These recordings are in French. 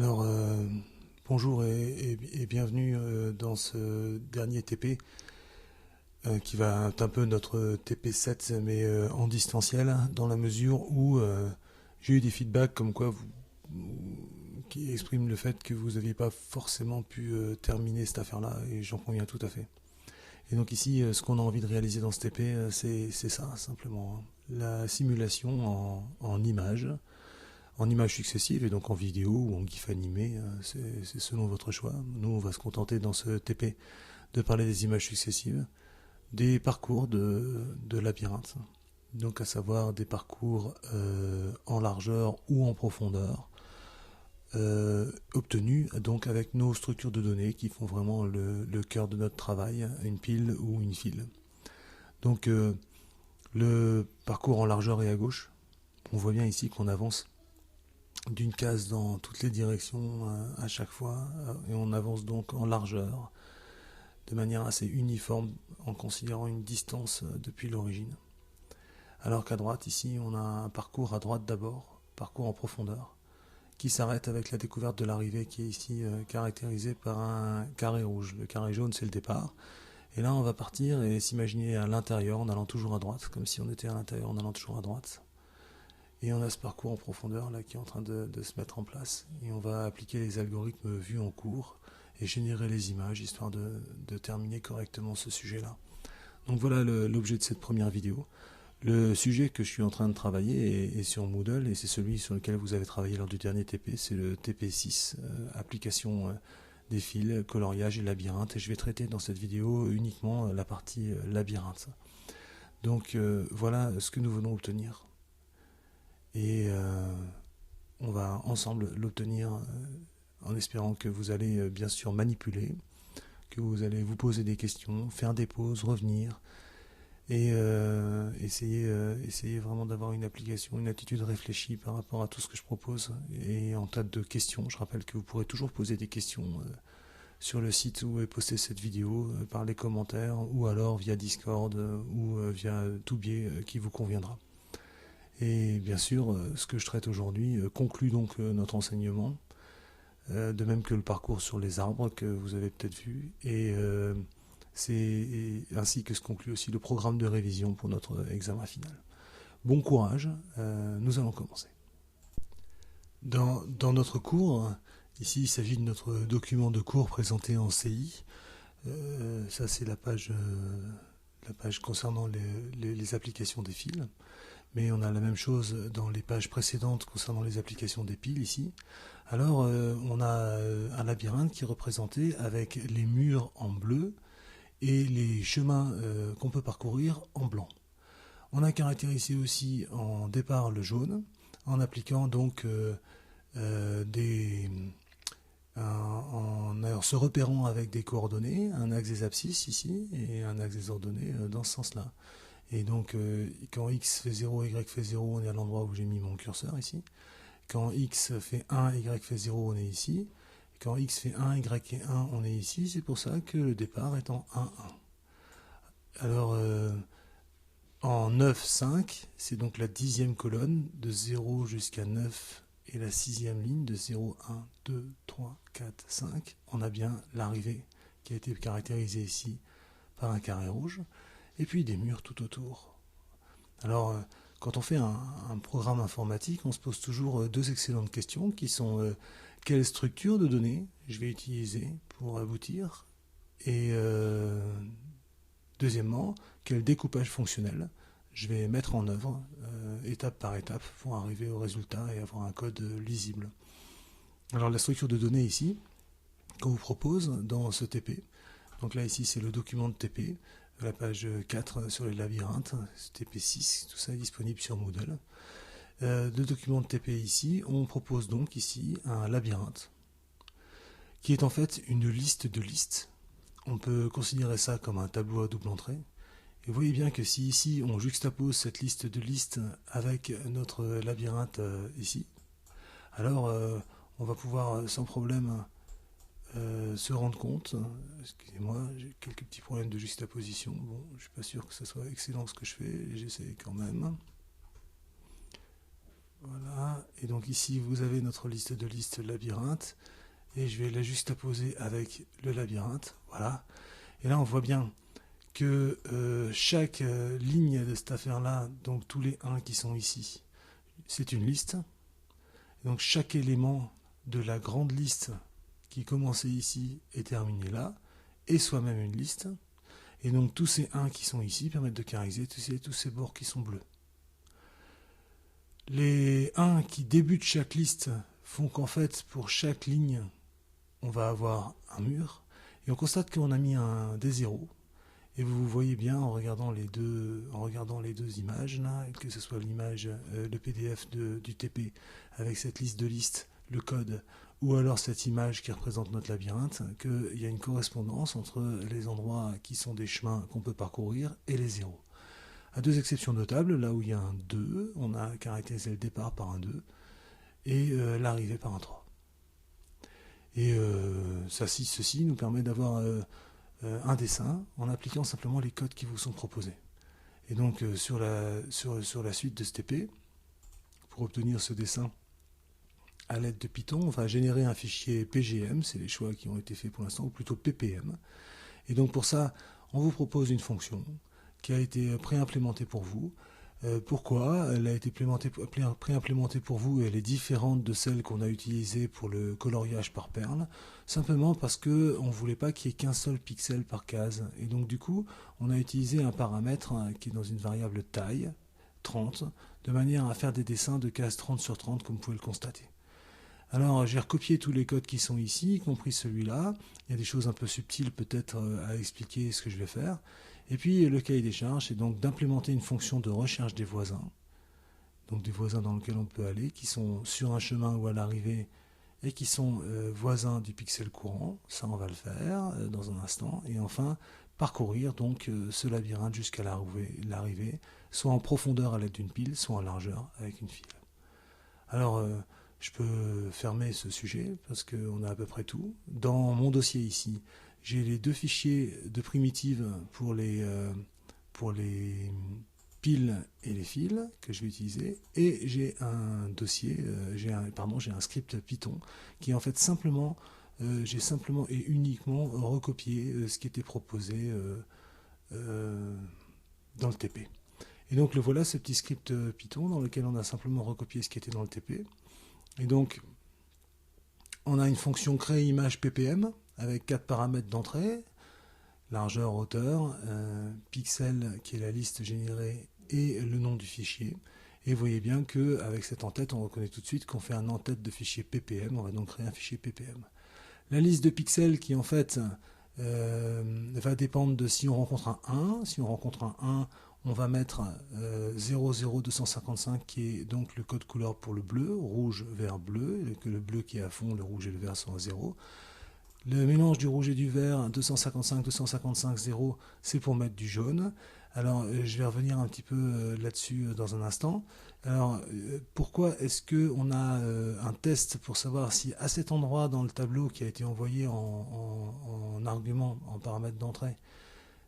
Alors, bonjour et bienvenue dans ce dernier TP qui va être un peu notre TP7 mais en distanciel dans la mesure où j'ai eu des feedbacks comme quoi qui expriment le fait que vous n'aviez pas forcément pu terminer cette affaire-là et j'en conviens tout à fait. Et donc ici, ce qu'on a envie de réaliser dans ce TP, c'est ça simplement, hein. La simulation en images successives et donc en vidéo ou en GIF animé, c'est selon votre choix. Nous, on va se contenter dans ce TP de parler des images successives, des parcours de labyrinthe, donc à savoir des parcours en largeur ou en profondeur, obtenus donc avec nos structures de données qui font vraiment le cœur de notre travail, une pile ou une file. Donc le parcours en largeur est à gauche. On voit bien ici qu'on avance d'une case dans toutes les directions à chaque fois et on avance donc en largeur de manière assez uniforme en considérant une distance depuis l'origine. Alors qu'à droite ici on a un parcours à droite d'abord, parcours en profondeur, qui s'arrête avec la découverte de l'arrivée qui est ici caractérisée par un carré rouge. Le carré jaune c'est le départ. Et là on va partir et s'imaginer à l'intérieur en allant toujours à droite, comme si on était à l'intérieur en allant toujours à droite. Et on a ce parcours en profondeur là qui est en train de se mettre en place. Et on va appliquer les algorithmes vus en cours et générer les images histoire de terminer correctement ce sujet-là. Donc voilà l'objet de cette première vidéo. Le sujet que je suis en train de travailler est sur Moodle et c'est celui sur lequel vous avez travaillé lors du dernier TP, c'est le TP6, application des fils, coloriage et labyrinthe. Et je vais traiter dans cette vidéo uniquement la partie labyrinthe. Donc voilà ce que nous venons obtenir. Et on va ensemble l'obtenir en espérant que vous allez bien sûr manipuler, que vous allez vous poser des questions, faire des pauses, revenir et essayer vraiment d'avoir une application, une attitude réfléchie par rapport à tout ce que je propose. Et en tas de questions, je rappelle que vous pourrez toujours poser des questions sur le site où est postée cette vidéo, par les commentaires ou alors via Discord ou via tout biais qui vous conviendra. Et bien sûr, ce que je traite aujourd'hui conclut donc notre enseignement, de même que le parcours sur les arbres que vous avez peut-être vu, et c'est ainsi que se conclut aussi le programme de révision pour notre examen final. Bon courage, nous allons commencer. Dans notre cours, ici il s'agit de notre document de cours présenté en CI. Ça c'est la page concernant les applications des fils. Mais on a la même chose dans les pages précédentes concernant les applications des piles ici. Alors on a un labyrinthe qui est représenté avec les murs en bleu et les chemins qu'on peut parcourir en blanc. On a caractérisé aussi en départ le jaune en appliquant donc en se repérant avec des coordonnées, un axe des abscisses ici et un axe des ordonnées dans ce sens-là. Et donc, quand x fait 0, y fait 0, on est à l'endroit où j'ai mis mon curseur ici. Quand x fait 1, y fait 0, on est ici. Quand x fait 1, y est 1, on est ici. C'est pour ça que le départ est en 1, 1. Alors, en 9, 5, c'est donc la 10e colonne de 0 jusqu'à 9 et la 6e ligne de 0, 1, 2, 3, 4, 5. On a bien l'arrivée qui a été caractérisée ici par un carré rouge. Et puis des murs tout autour. Alors, quand on fait un programme informatique, on se pose toujours deux excellentes questions qui sont quelle structure de données je vais utiliser pour aboutir et deuxièmement, quel découpage fonctionnel je vais mettre en œuvre étape par étape pour arriver au résultat et avoir un code lisible. Alors la structure de données ici, qu'on vous propose dans ce TP, donc là ici c'est le document de TP, la page 4 sur les labyrinthes, TP6, tout ça est disponible sur Moodle. Le document de TP ici, on propose donc ici un labyrinthe, qui est en fait une liste de listes. On peut considérer ça comme un tableau à double entrée. Et vous voyez bien que si ici on juxtapose cette liste de listes avec notre labyrinthe ici, alors on va pouvoir sans problème se rendre compte, excusez-moi, j'ai quelques petits problèmes de juxtaposition, bon, je suis pas sûr que ce soit excellent ce que je fais, j'essaie quand même. Voilà. Et donc ici, vous avez notre liste de listes labyrinthe. Et je vais la juxtaposer avec le labyrinthe. Voilà. Et là, on voit bien que chaque ligne de cette affaire-là, donc tous les 1 qui sont ici, c'est une liste. Donc chaque élément de la grande liste qui commençait ici est terminé là, et soi-même une liste. Et donc tous ces 1 qui sont ici permettent de caractériser tous ces bords qui sont bleus. Les 1 qui débutent chaque liste font qu'en fait, pour chaque ligne, on va avoir un mur. Et on constate qu'on a mis des zéros. Et vous voyez bien en regardant les deux images, là, que ce soit l'image, le PDF du TP avec cette liste de listes, le code, ou alors cette image qui représente notre labyrinthe, qu'il y a une correspondance entre les endroits qui sont des chemins qu'on peut parcourir et les zéros. À 2 exceptions notables, là où il y a un 2, on a caractérisé le départ par un 2 et l'arrivée par un 3. Et ceci nous permet d'avoir un dessin en appliquant simplement les codes qui vous sont proposés. Et donc sur la suite de ce TP, pour obtenir ce dessin à l'aide de Python, on va générer un fichier PGM, c'est les choix qui ont été faits pour l'instant, ou plutôt PPM. Et donc pour ça, on vous propose une fonction qui a été préimplémentée pour vous. Pourquoi elle a été préimplémentée pour vous et elle est différente de celle qu'on a utilisée pour le coloriage par perle? Simplement parce qu'on ne voulait pas qu'il y ait qu'un seul pixel par case. Et donc du coup, on a utilisé un paramètre qui est dans une variable taille, 30, de manière à faire des dessins de cases 30 sur 30, comme vous pouvez le constater. Alors j'ai recopié tous les codes qui sont ici, y compris celui-là. Il y a des choses un peu subtiles peut-être à expliquer ce que je vais faire. Et puis le cahier des charges, c'est donc d'implémenter une fonction de recherche des voisins. Donc des voisins dans lesquels on peut aller, qui sont sur un chemin ou à l'arrivée, et qui sont voisins du pixel courant. Ça, on va le faire dans un instant. Et enfin, parcourir donc ce labyrinthe jusqu'à l'arrivée, soit en profondeur à l'aide d'une pile, soit en largeur avec une file. Alors, je peux fermer ce sujet parce qu'on a à peu près tout. Dans mon dossier ici, j'ai les 2 fichiers de primitives pour les piles et les fils que je vais utiliser, et j'ai un dossier, j'ai un script Python qui en fait j'ai simplement et uniquement recopié ce qui était proposé dans le TP. Et donc le voilà, ce petit script Python dans lequel on a simplement recopié ce qui était dans le TP. Et donc on a une fonction créer image ppm avec 4 paramètres d'entrée, largeur, hauteur, pixel qui est la liste générée et le nom du fichier. Et vous voyez bien qu'avec cette en-tête, on reconnaît tout de suite qu'on fait un en-tête de fichier ppm. On va donc créer un fichier ppm. La liste de pixels qui en fait va dépendre de si on rencontre un 1. Si on rencontre un 1, on va mettre 00255 qui est donc le code couleur pour le bleu, rouge, vert, bleu, et que le bleu qui est à fond, le rouge et le vert sont à 0. Le mélange du rouge et du vert, 255, 255, 0, c'est pour mettre du jaune. Alors, je vais revenir un petit peu là-dessus dans un instant. Alors, pourquoi est-ce qu'on a un test pour savoir si à cet endroit dans le tableau qui a été envoyé en argument, en paramètre d'entrée,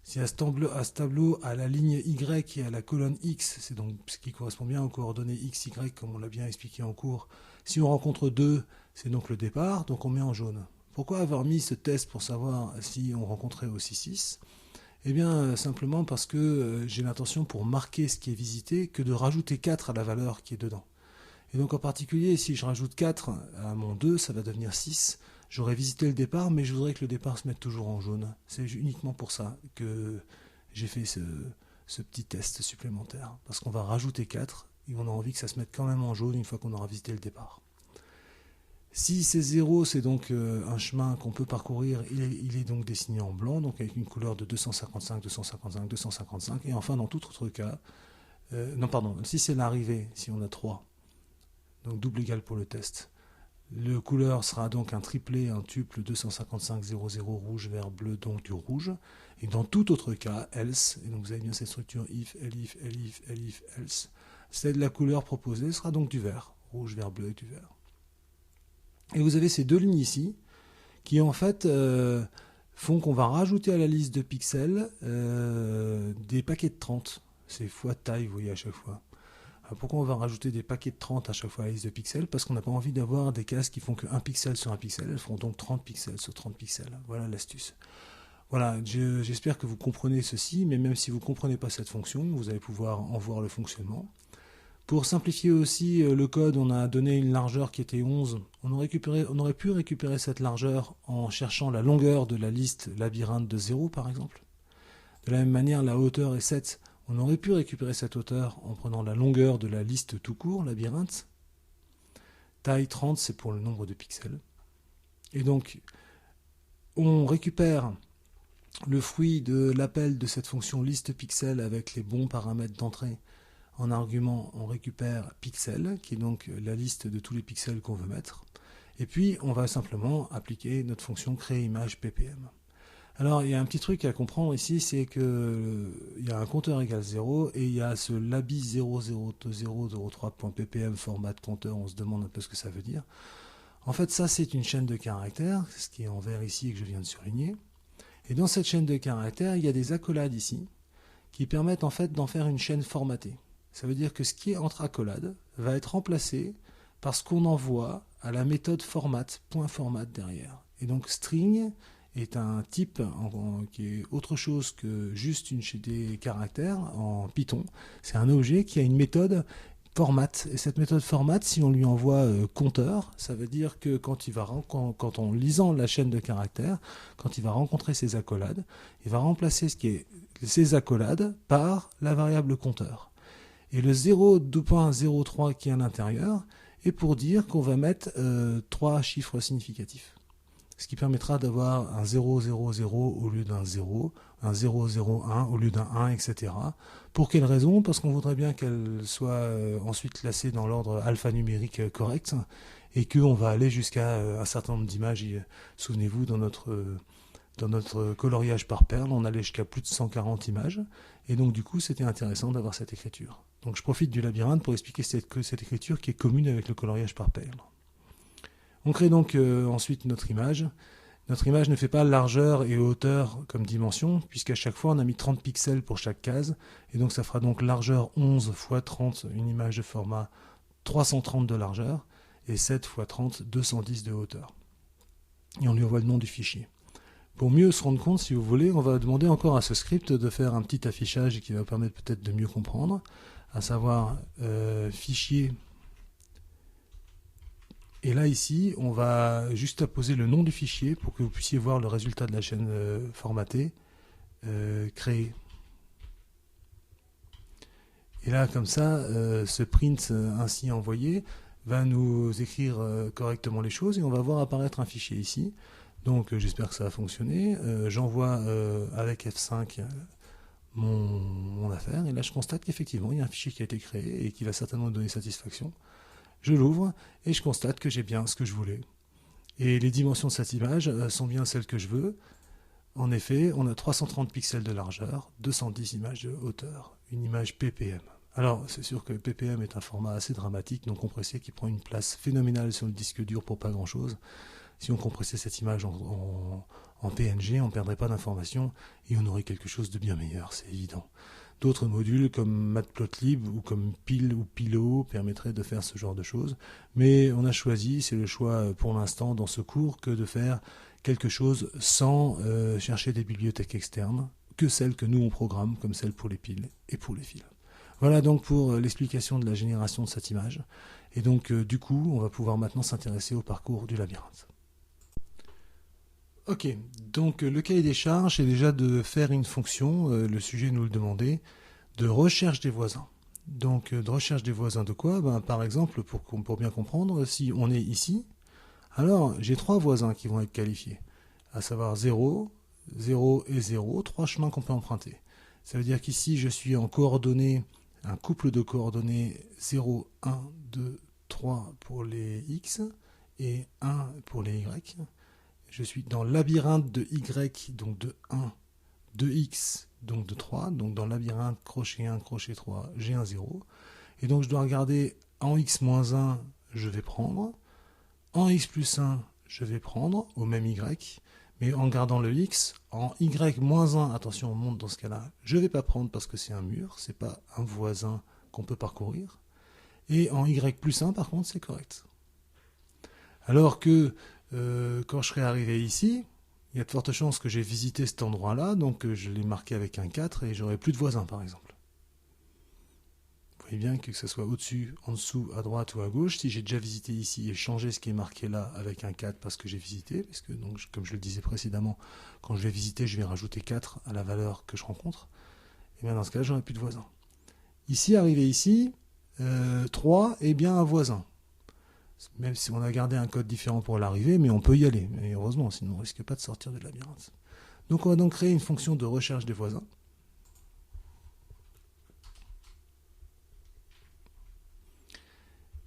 si à ce tableau, à la ligne Y et à la colonne X, c'est donc ce qui correspond bien aux coordonnées X, Y, comme on l'a bien expliqué en cours, si on rencontre 2, c'est donc le départ, donc on met en jaune. Pourquoi avoir mis ce test pour savoir si on rencontrait aussi 6 ? Eh bien, simplement parce que j'ai l'intention, pour marquer ce qui est visité, que de rajouter 4 à la valeur qui est dedans. Et donc en particulier, si je rajoute 4 à mon 2, ça va devenir 6. J'aurais visité le départ, mais je voudrais que le départ se mette toujours en jaune. C'est uniquement pour ça que j'ai fait ce petit test supplémentaire. Parce qu'on va rajouter 4, et on a envie que ça se mette quand même en jaune une fois qu'on aura visité le départ. Si c'est 0, c'est donc un chemin qu'on peut parcourir, il est donc dessiné en blanc, donc avec une couleur de 255, 255, 255. Et enfin, dans tout autre cas, si c'est l'arrivée, si on a 3, donc double égal pour le test, le couleur sera donc un triplet, un tuple 255, 00, rouge, vert, bleu, donc du rouge. Et dans tout autre cas, else, et donc vous avez bien cette structure if, elif, elif, elif, else, c'est la couleur proposée sera donc du vert, rouge, vert, bleu et du vert. Et vous avez ces 2 lignes ici qui en fait font qu'on va rajouter à la liste de pixels des paquets de 30. C'est fois taille, vous voyez, à chaque fois. Alors pourquoi on va rajouter des paquets de 30 à chaque fois à la liste de pixels? Parce qu'on n'a pas envie d'avoir des cases qui font que 1 pixel sur 1 pixel, elles feront donc 30 pixels sur 30 pixels. Voilà l'astuce. Voilà, j'espère que vous comprenez ceci, mais même si vous ne comprenez pas cette fonction, vous allez pouvoir en voir le fonctionnement. Pour simplifier aussi le code, on a donné une largeur qui était 11. On aurait pu récupérer cette largeur en cherchant la longueur de la liste labyrinthe de 0 par exemple. De la même manière, la hauteur est 7. On aurait pu récupérer cette hauteur en prenant la longueur de la liste tout court, labyrinthe. Taille 30, c'est pour le nombre de pixels. Et donc, on récupère le fruit de l'appel de cette fonction liste-pixel avec les bons paramètres d'entrée. En argument, on récupère pixel, qui est donc la liste de tous les pixels qu'on veut mettre. Et puis, on va simplement appliquer notre fonction créer-image ppm. Alors, il y a un petit truc à comprendre ici, c'est qu'il y a un compteur égale 0 et il y a ce labi 002003.ppm format compteur. On se demande un peu ce que ça veut dire. En fait, ça, c'est une chaîne de caractères, ce qui est en vert ici et que je viens de surligner. Et dans cette chaîne de caractères, il y a des accolades ici qui permettent en fait d'en faire une chaîne formatée. Ça veut dire que ce qui est entre accolades va être remplacé par ce qu'on envoie à la méthode format, .format derrière. Et donc string est un type qui est autre chose que juste des caractères en Python. C'est un objet qui a une méthode format. Et cette méthode format, si on lui envoie compteur, ça veut dire que quand en lisant la chaîne de caractères, quand il va rencontrer ces accolades, il va remplacer ces accolades par la variable compteur. Et le 0.03 qui est à l'intérieur est pour dire qu'on va mettre 3 chiffres significatifs. Ce qui permettra d'avoir un 000 au lieu d'un 0, un 001 au lieu d'un 1, etc. Pour quelle raison? Parce qu'on voudrait bien qu'elle soit ensuite classée dans l'ordre alphanumérique correct et qu'on va aller jusqu'à un certain nombre d'images. Souvenez-vous, dans notre coloriage par perle, on allait jusqu'à plus de 140 images. Et donc du coup, c'était intéressant d'avoir cette écriture. Donc je profite du labyrinthe pour expliquer cette écriture qui est commune avec le coloriage par perle. On crée donc ensuite notre image. Notre image ne fait pas largeur et hauteur comme dimension, puisqu'à chaque fois on a mis 30 pixels pour chaque case, et donc ça fera donc largeur 11 x 30, une image de format 330 de largeur, et 7 x 30, 210 de hauteur. Et on lui envoie le nom du fichier. Pour mieux se rendre compte, si vous voulez, on va demander encore à ce script de faire un petit affichage qui va permettre peut-être de mieux comprendre, à savoir fichier. Et là, ici, on va juste apposer le nom du fichier pour que vous puissiez voir le résultat de la chaîne formatée, créer. Et là, comme ça, ce print ainsi envoyé va nous écrire correctement les choses et on va voir apparaître un fichier ici. Donc, j'espère que ça va fonctionner. J'envoie avec F5 mon affaire et là, je constate qu'effectivement, il y a un fichier qui a été créé et qui va certainement donner satisfaction. Je l'ouvre et je constate que j'ai bien ce que je voulais. Et les dimensions de cette image sont bien celles que je veux. En effet, on a 330 pixels de largeur, 210 images de hauteur, une image ppm. Alors, c'est sûr que ppm est un format assez dramatique, non compressé, qui prend une place phénoménale sur le disque dur pour pas grand-chose. Si on compressait cette image en PNG, on ne perdrait pas d'informations et on aurait quelque chose de bien meilleur, c'est évident. D'autres modules comme Matplotlib ou comme Pil ou Pilo permettraient de faire ce genre de choses. Mais on a choisi, c'est le choix pour l'instant dans ce cours, que de faire quelque chose sans chercher des bibliothèques externes, que celles que nous on programme, comme celles pour les piles et pour les fils. Voilà donc pour l'explication de la génération de cette image. Et donc du coup, on va pouvoir maintenant s'intéresser au parcours du labyrinthe. Ok, donc le cahier des charges est déjà de faire une fonction, le sujet nous le demandait, de recherche des voisins. Donc de recherche des voisins de quoi? Par exemple, pour bien comprendre, si on est ici, alors j'ai 3 voisins qui vont être qualifiés, à savoir 0, 0 et 0, 3 chemins qu'on peut emprunter. Ça veut dire qu'ici je suis en coordonnées, un couple de coordonnées 0, 1, 2, 3 pour les x et 1 pour les y. Je suis dans le labyrinthe de Y, donc de 1, de X, donc de 3. Donc dans le labyrinthe crochet 1, crochet 3, j'ai un 0. Et donc je dois regarder en X-1, je vais prendre. En X plus 1, je vais prendre, au même Y. Mais en gardant le X, en Y-1, attention, on monte dans ce cas-là, je ne vais pas prendre parce que c'est un mur, ce n'est pas un voisin qu'on peut parcourir. Et en y plus 1, par contre, c'est correct. Alors que quand je serai arrivé ici, il y a de fortes chances que j'ai visité cet endroit-là, donc je l'ai marqué avec un 4 et j'aurai plus de voisins, par exemple. Vous voyez bien que ce soit au-dessus, en dessous, à droite ou à gauche, si j'ai déjà visité ici et changé ce qui est marqué là avec un 4 parce que j'ai visité, parce que donc, comme je le disais précédemment, quand je vais visiter, je vais rajouter 4 à la valeur que je rencontre, et bien dans ce cas-là, j'aurai plus de voisins. Ici, arrivé ici, 3 est bien un voisin. Même si on a gardé un code différent pour l'arrivée, mais on peut y aller. Et heureusement, sinon on ne risque pas de sortir de labyrinthe. Donc on va donc créer une fonction de recherche des voisins.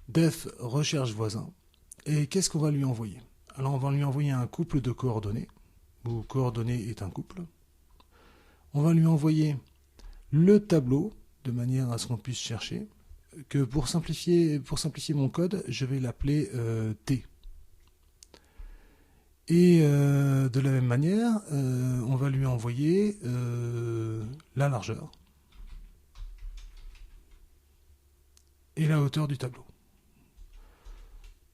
Def recherche voisin. Et qu'est-ce qu'on va lui envoyer? Alors on va lui envoyer un couple de coordonnées, où coordonnées est un couple. On va lui envoyer le tableau, de manière à ce qu'on puisse chercher, que pour simplifier mon code, je vais l'appeler T. Et de la même manière, on va lui envoyer la largeur et la hauteur du tableau.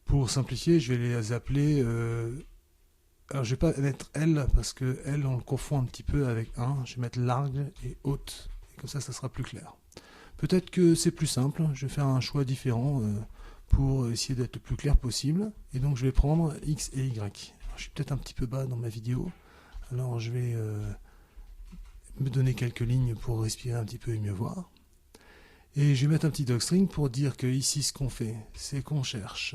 Pour simplifier, je vais les appeler... alors je ne vais pas mettre L, parce que L, on le confond un petit peu avec 1. Je vais mettre large et haute. Et comme ça sera plus clair. Peut-être que c'est plus simple. Je vais faire un choix différent pour essayer d'être le plus clair possible. Et donc je vais prendre X et Y. Alors, je suis peut-être un petit peu bas dans ma vidéo. Alors je vais me donner quelques lignes pour respirer un petit peu et mieux voir. Et je vais mettre un petit docstring pour dire que ici ce qu'on fait, c'est qu'on cherche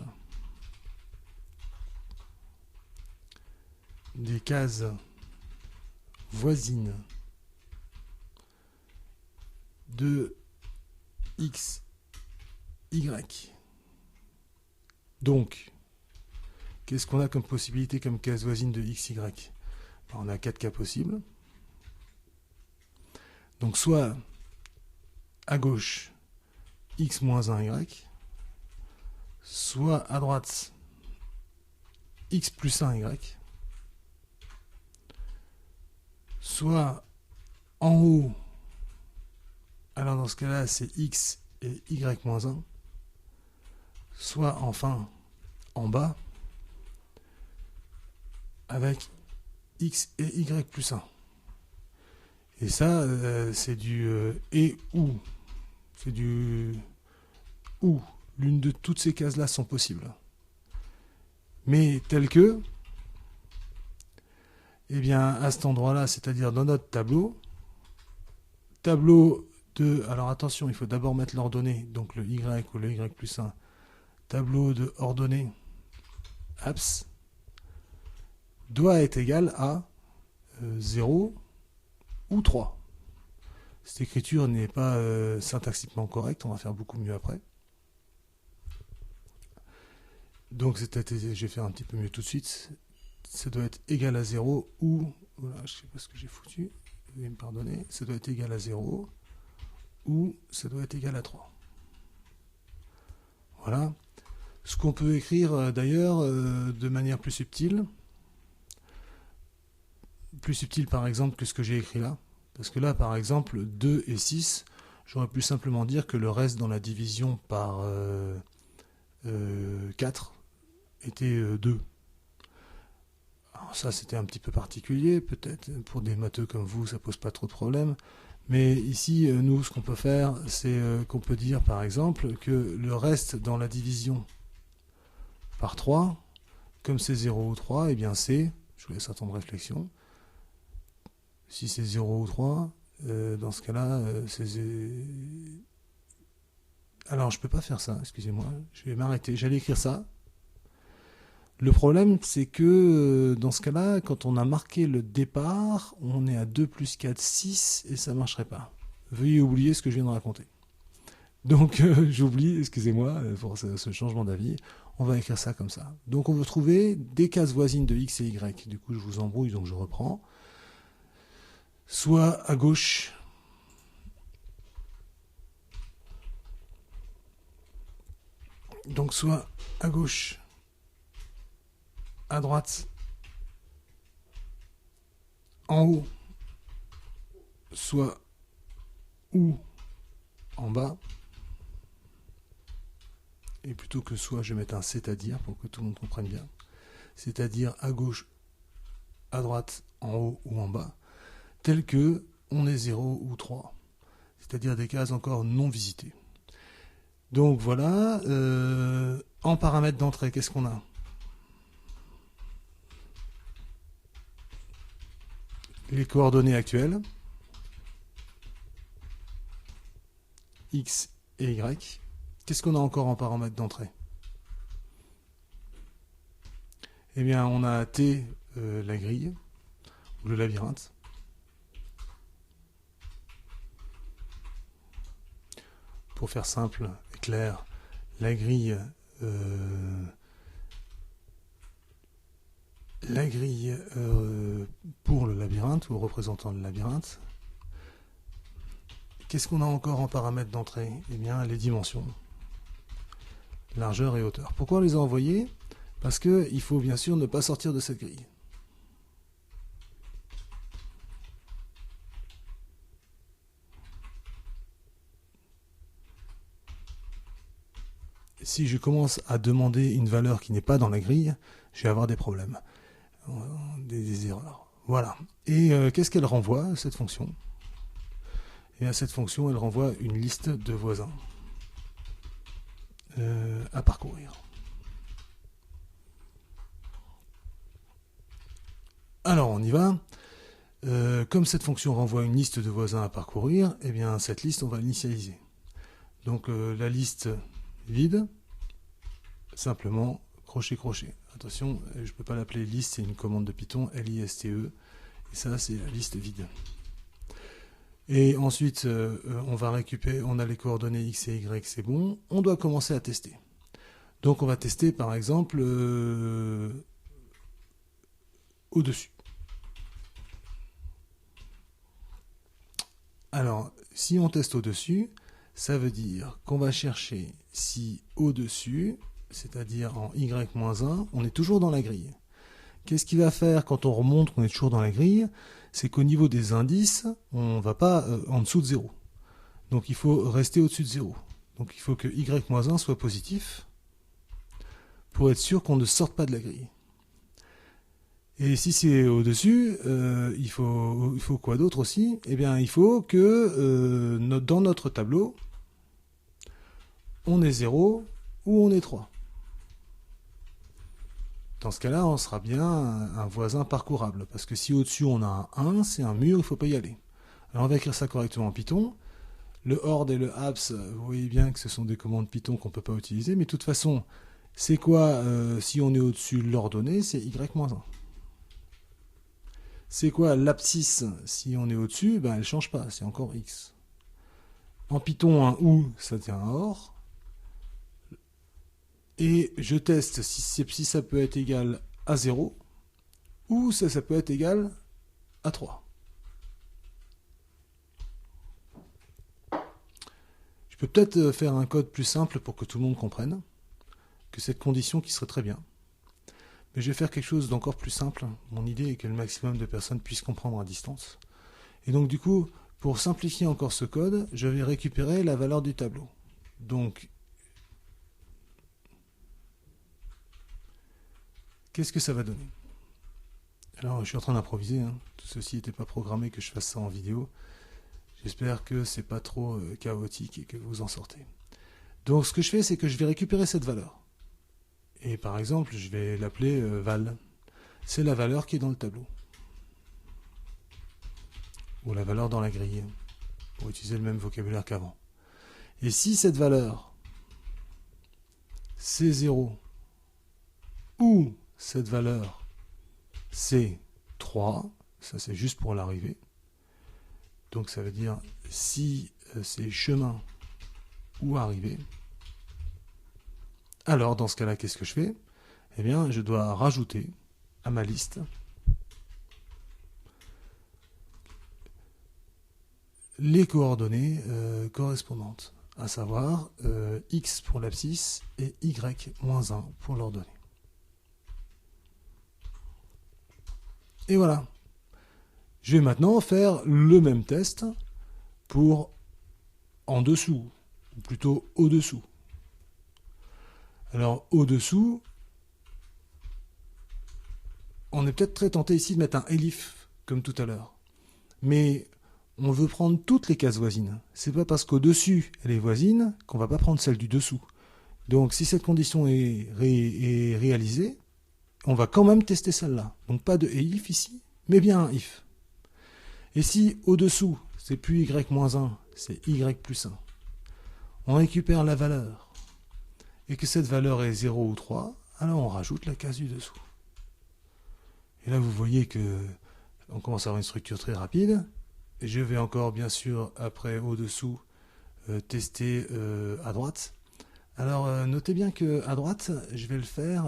des cases voisines de X, Y. Donc, qu'est-ce qu'on a comme possibilité comme case voisine de X, Y? On a 4 cas possibles. Donc, soit à gauche, X moins 1, Y, soit à droite, X plus 1, Y, soit en haut, alors dans ce cas-là, c'est X et Y moins 1, soit enfin en bas, avec X et Y plus 1. Et ça, c'est du et ou. C'est du ou. L'une de toutes ces cases-là sont possibles. Mais tel que, eh bien, à cet endroit-là, c'est-à-dire dans notre tableau de... Alors attention, il faut d'abord mettre l'ordonnée, donc le Y ou le Y plus 1. Tableau de ordonnée abs doit être égal à 0 ou 3. Cette écriture n'est pas syntaxiquement correcte, on va faire beaucoup mieux après. Donc je vais faire un petit peu mieux tout de suite. Ça doit être égal à 0 ou... Voilà, je ne sais pas ce que j'ai foutu. Veuillez me pardonner. Ça doit être égal à 0 ou ça doit être égal à 3. Voilà. Ce qu'on peut écrire d'ailleurs de manière plus subtile par exemple que ce que j'ai écrit là. Parce que là, par exemple, 2 et 6, j'aurais pu simplement dire que le reste dans la division par 4 était 2. Alors ça, c'était un petit peu particulier, peut-être pour des matheux comme vous, ça pose pas trop de problèmes. Mais ici, nous, ce qu'on peut faire, c'est qu'on peut dire, par exemple, que le reste dans la division par 3, comme c'est 0 ou 3, eh bien c'est, je vous laisse un temps de réflexion, si c'est 0 ou 3, dans ce cas-là, c'est... Alors, je ne peux pas faire ça, excusez-moi, je vais m'arrêter, j'allais écrire ça. Le problème, c'est que dans ce cas-là, quand on a marqué le départ, on est à 2 plus 4, 6, et ça ne marcherait pas. Veuillez oublier ce que je viens de raconter. Donc, j'oublie, excusez-moi, pour ce changement d'avis. On va écrire ça comme ça. Donc, on veut trouver des cases voisines de X et Y. Du coup, je vous embrouille, donc je reprends. Soit à gauche, donc soit à gauche, à droite, en haut, soit ou en bas, et plutôt que soit, je vais mettre un c'est-à-dire pour que tout le monde comprenne bien. C'est-à-dire à gauche, à droite, en haut ou en bas, tel que on est 0 ou 3, c'est-à-dire des cases encore non visitées. Donc voilà, en paramètres d'entrée, qu'est-ce qu'on a? Les coordonnées actuelles, X et Y. Qu'est-ce qu'on a encore en paramètres d'entrée? Eh bien, on a T, la grille, ou le labyrinthe. Pour faire simple et clair, la grille pour le labyrinthe, ou représentant le labyrinthe. Qu'est-ce qu'on a encore en paramètres d'entrée? Eh bien, les dimensions, largeur et hauteur. Pourquoi on les a envoyés? Parce qu'il faut bien sûr ne pas sortir de cette grille. Si je commence à demander une valeur qui n'est pas dans la grille, je vais avoir des problèmes, des erreurs. Voilà. Et qu'est-ce qu'elle renvoie, cette fonction? Et à cette fonction, elle renvoie une liste de voisins à parcourir. Alors, on y va. Comme cette fonction renvoie une liste de voisins à parcourir, eh bien, cette liste, on va l'initialiser. Donc, la liste vide, simplement crochet-crochet. Attention, je ne peux pas l'appeler liste, c'est une commande de Python, L-I-S-T-E, et ça, c'est la liste vide. Et ensuite, on va récupérer, on a les coordonnées X et Y, c'est bon. On doit commencer à tester. Donc, on va tester, par exemple, au-dessus. Alors, si on teste au-dessus, ça veut dire qu'on va chercher si au-dessus, c'est-à-dire en Y-1, on est toujours dans la grille. Qu'est-ce qu'il va faire quand on remonte qu'on est toujours dans la grille? C'est qu'au niveau des indices, on ne va pas en dessous de 0. Donc il faut rester au-dessus de 0. Donc il faut que Y-1 soit positif pour être sûr qu'on ne sorte pas de la grille. Et si c'est au-dessus, il faut quoi d'autre aussi? Eh bien, il faut que dans notre tableau, on ait 0 ou on ait 3. Dans ce cas-là, on sera bien un voisin parcourable. Parce que si au-dessus on a un 1, c'est un mur, il ne faut pas y aller. Alors on va écrire ça correctement en Python. Le hord et le abs, vous voyez bien que ce sont des commandes Python qu'on ne peut pas utiliser. Mais de toute façon, c'est quoi si on est au-dessus l'ordonnée? C'est Y-1. C'est quoi l'abscisse? Si on est au-dessus, ben, elle ne change pas, c'est encore X. En Python, un OU, ça tient un OR. Et je teste si ça peut être égal à 0, ou ça peut être égal à 3. Je peux peut-être faire un code plus simple pour que tout le monde comprenne que cette condition qui serait très bien. Mais je vais faire quelque chose d'encore plus simple. Mon idée est que le maximum de personnes puissent comprendre à distance. Et donc du coup, pour simplifier encore ce code, je vais récupérer la valeur du tableau. Donc, qu'est-ce que ça va donner? Alors, je suis en train d'improviser. Hein. Tout ceci n'était pas programmé que je fasse ça en vidéo. J'espère que c'est pas trop chaotique et que vous en sortez. Donc, ce que je fais, c'est que je vais récupérer cette valeur. Et par exemple, je vais l'appeler val. C'est la valeur qui est dans le tableau. Ou la valeur dans la grille, pour utiliser le même vocabulaire qu'avant. Et si cette valeur, c'est 0, ou cette valeur, c'est 3, ça c'est juste pour l'arrivée. Donc ça veut dire si c'est chemin ou arrivée, alors dans ce cas-là, qu'est-ce que je fais? Eh bien, je dois rajouter à ma liste les coordonnées correspondantes, à savoir x pour l'abscisse et y-1 pour l'ordonnée. Et voilà. Je vais maintenant faire le même test pour en dessous, ou plutôt au-dessous. Alors au-dessous, on est peut-être très tenté ici de mettre un elif comme tout à l'heure. Mais on veut prendre toutes les cases voisines. C'est pas parce qu'au-dessus elle est voisine qu'on va pas prendre celle du dessous. Donc si cette condition est réalisée, on va quand même tester celle-là. Donc pas de if ici, mais bien un if. Et si au-dessous, c'est plus y moins 1, c'est y plus 1, on récupère la valeur, et que cette valeur est 0 ou 3, alors on rajoute la case du dessous. Et là vous voyez que on commence à avoir une structure très rapide. Et je vais encore bien sûr après au-dessous tester à droite. Alors notez bien que à droite je vais le faire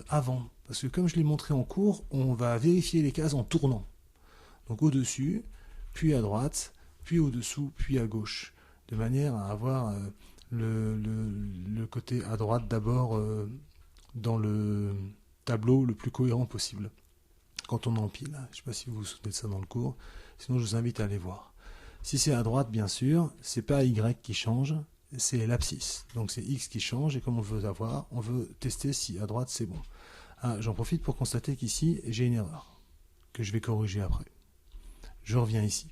avant, parce que comme je l'ai montré en cours, on va vérifier les cases en tournant. Donc au-dessus, puis à droite, puis au-dessous, puis à gauche, de manière à avoir le côté à droite d'abord dans le tableau le plus cohérent possible quand on empile. Je ne sais pas si vous vous souvenez de ça dans le cours, sinon je vous invite à aller voir. Si c'est à droite, bien sûr, c'est pas y qui change, c'est l'abscisse. Donc c'est x qui change, et comme on veut avoir, on veut tester si à droite c'est bon. Ah, j'en profite pour constater qu'ici j'ai une erreur, que je vais corriger après. Je reviens ici.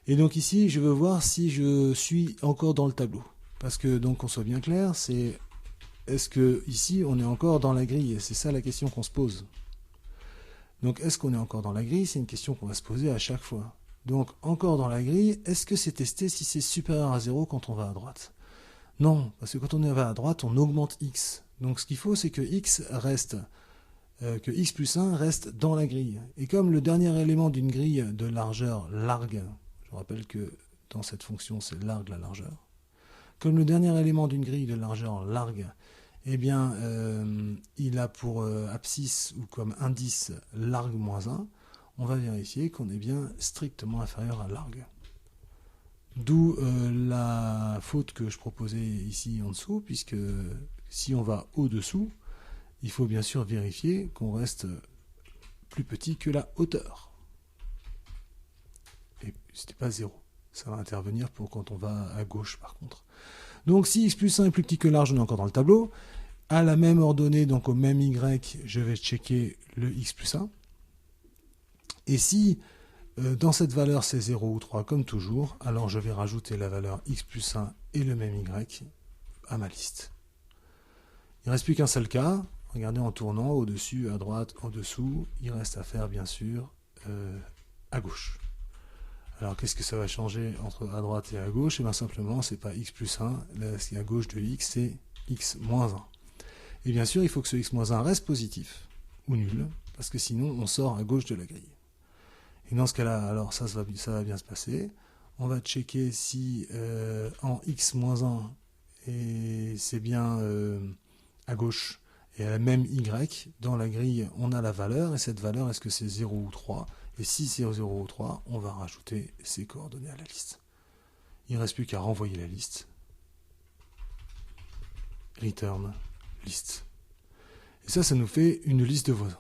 Et donc ici, je veux voir si je suis encore dans le tableau. Parce que, donc qu'on soit bien clair, c'est est-ce que ici on est encore dans la grille? C'est ça la question qu'on se pose. Donc est-ce qu'on est encore dans la grille? C'est une question qu'on va se poser à chaque fois. Donc encore dans la grille, est-ce que c'est testé si c'est supérieur à 0 quand on va à droite? Non, parce que quand on va à droite, on augmente x. Donc ce qu'il faut, c'est que x reste, que x plus 1 reste dans la grille. Et comme le dernier élément d'une grille de largeur largue, je rappelle que dans cette fonction c'est largue la largeur, comme le dernier élément d'une grille de largeur largue, eh bien, il a pour abscisse ou comme indice largue moins 1, on va vérifier qu'on est bien strictement inférieur à largue. D'où la faute que je proposais ici en dessous, puisque si on va au-dessous, il faut bien sûr vérifier qu'on reste plus petit que la hauteur. Et ce n'est pas 0. Ça va intervenir pour quand on va à gauche par contre. Donc si x plus 1 est plus petit que large, on est encore dans le tableau. À la même ordonnée, donc au même y, je vais checker le x plus 1. Et si dans cette valeur c'est 0 ou 3 comme toujours, alors je vais rajouter la valeur x plus 1 et le même y à ma liste. Il ne reste plus qu'un seul cas. Regardez en tournant au-dessus, à droite, au-dessous. Il reste à faire bien sûr à gauche. Alors qu'est-ce que ça va changer entre à droite et à gauche? Et bien simplement, c'est pas x plus 1, là ce qui est à gauche de x, c'est x moins 1. Et bien sûr, il faut que ce x moins 1 reste positif, ou nul, parce que sinon on sort à gauche de la grille. Et dans ce cas-là, alors ça va bien se passer. On va checker si en x moins 1, et c'est bien à gauche, et à la même y, dans la grille, on a la valeur, et cette valeur, est-ce que c'est 0 ou 3? Et si c'est 0 ou 3, on va rajouter ces coordonnées à la liste. Il ne reste plus qu'à renvoyer la liste. Return list. Et ça nous fait une liste de voisins.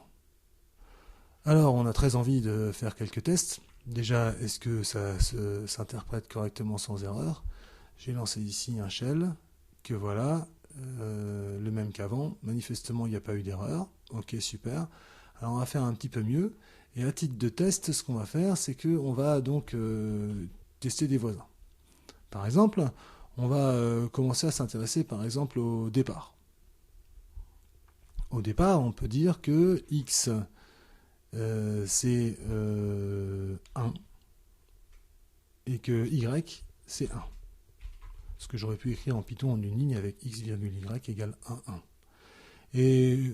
Alors, on a très envie de faire quelques tests. Déjà, est-ce que ça s'interprète correctement sans erreur? J'ai lancé ici un shell, que voilà, le même qu'avant. Manifestement, il n'y a pas eu d'erreur. Ok, super. Alors, on va faire un petit peu mieux. Et à titre de test, ce qu'on va faire, c'est qu'on va donc tester des voisins. Par exemple, on va commencer à s'intéresser par exemple au départ. Au départ, on peut dire que x c'est 1 et que y c'est 1. Ce que j'aurais pu écrire en Python en une ligne avec x, y égale 1, 1. Et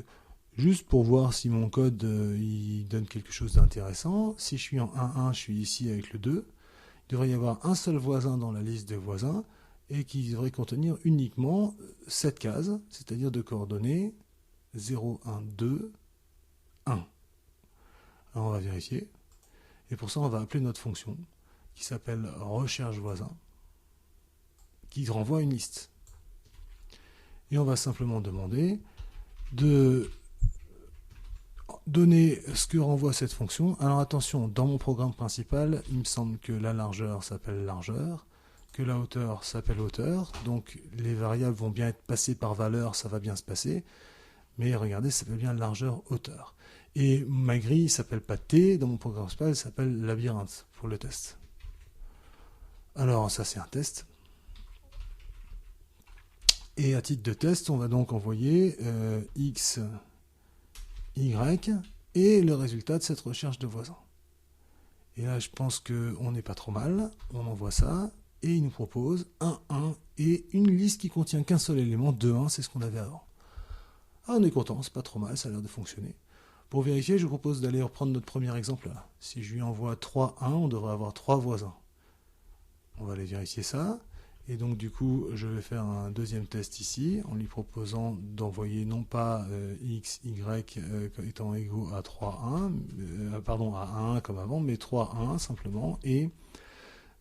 juste pour voir si mon code il donne quelque chose d'intéressant, si je suis en 1, 1, je suis ici avec le 2, il devrait y avoir un seul voisin dans la liste de voisins et qui devrait contenir uniquement cette case, c'est-à-dire de coordonnées 0, 1, 2, 1. Alors on va vérifier. Et pour ça, on va appeler notre fonction qui s'appelle recherche voisin, qui renvoie une liste. Et on va simplement demander de donner ce que renvoie cette fonction. Alors attention, dans mon programme principal, il me semble que la largeur s'appelle largeur, que la hauteur s'appelle hauteur, donc les variables vont bien être passées par valeur, ça va bien se passer, mais regardez, ça s'appelle bien largeur hauteur. Et ma grille ne s'appelle pas T, dans mon programme principal, elle s'appelle labyrinthe pour le test. Alors ça c'est un test. Et à titre de test, on va donc envoyer X, Y et le résultat de cette recherche de voisins. Et là, je pense qu'on n'est pas trop mal. On envoie ça et il nous propose un 1 et une liste qui contient qu'un seul élément, 2 1, c'est ce qu'on avait avant. Ah, on est content, c'est pas trop mal, ça a l'air de fonctionner. Pour vérifier, je vous propose d'aller reprendre notre premier exemple là. Si je lui envoie 3 1, on devrait avoir 3 voisins. On va aller vérifier ça. Et donc du coup, je vais faire un deuxième test ici, en lui proposant d'envoyer non pas x, y étant égaux à 3, 1, pardon, à 1 comme avant, mais 3, 1 simplement, et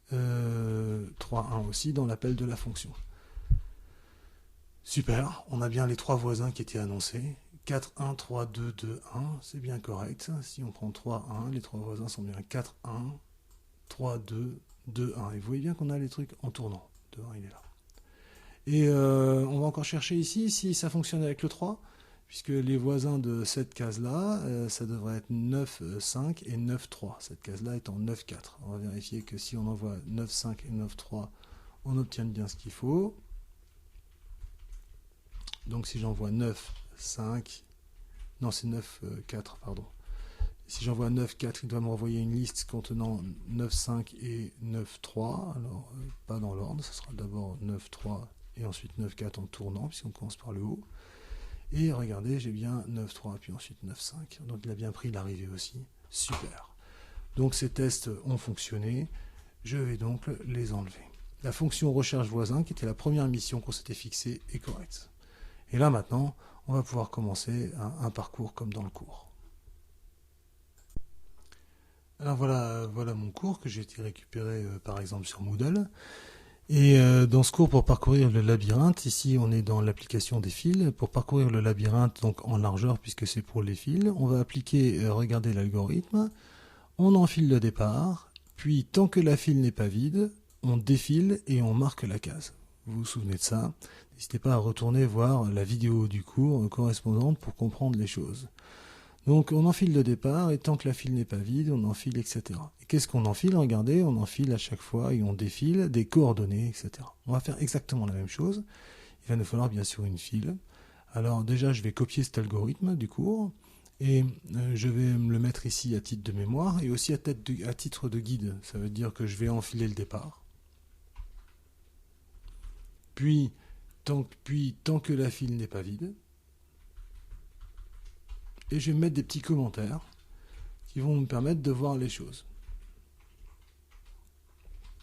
3, 1 aussi dans l'appel de la fonction. Super, on a bien les 3 voisins qui étaient annoncés. 4, 1, 3, 2, 2, 1, c'est bien correct. Si on prend 3, 1, les 3 voisins sont bien 4, 1, 3, 2, 2, 1. Et vous voyez bien qu'on a les trucs en tournant. Il est là. Et on va encore chercher ici si ça fonctionne avec le 3, puisque les voisins de cette case-là, ça devrait être 9, 5 et 9, 3. Cette case-là est en 9, 4. On va vérifier que si on envoie 9, 5 et 9, 3, on obtient bien ce qu'il faut. Donc si j'envoie 9, 5, non c'est 9, 4, pardon. Si j'envoie 9, 4, il doit me renvoyer une liste contenant 9, 5 et 9, 3. Alors, pas dans l'ordre, ce sera d'abord 9, 3 et ensuite 9, 4 en tournant, puisqu'on commence par le haut. Et regardez, j'ai bien 9, 3, puis ensuite 9, 5. Donc il a bien pris l'arrivée aussi. Super. Donc ces tests ont fonctionné. Je vais donc les enlever. La fonction recherche voisin, qui était la première mission qu'on s'était fixée, est correcte. Et là maintenant, on va pouvoir commencer un parcours comme dans le cours. Alors voilà mon cours que j'ai été récupéré par exemple sur Moodle. Et dans ce cours pour parcourir le labyrinthe, ici on est dans l'application des fils. Pour parcourir le labyrinthe donc en largeur puisque c'est pour les fils, on va appliquer, regardez l'algorithme, on enfile le départ, puis tant que la file n'est pas vide, on défile et on marque la case. Vous vous souvenez de ça? N'hésitez pas à retourner voir la vidéo du cours correspondante pour comprendre les choses. Donc on enfile le départ et tant que la file n'est pas vide, on enfile, etc. Et qu'est-ce qu'on enfile? Regardez, on enfile à chaque fois et on défile des coordonnées, etc. On va faire exactement la même chose. Il va nous falloir bien sûr une file. Alors déjà, je vais copier cet algorithme du cours et je vais me le mettre ici à titre de mémoire et aussi à titre de guide. Ça veut dire que je vais enfiler le départ. Puis tant que la file n'est pas vide, et je vais mettre des petits commentaires qui vont me permettre de voir les choses.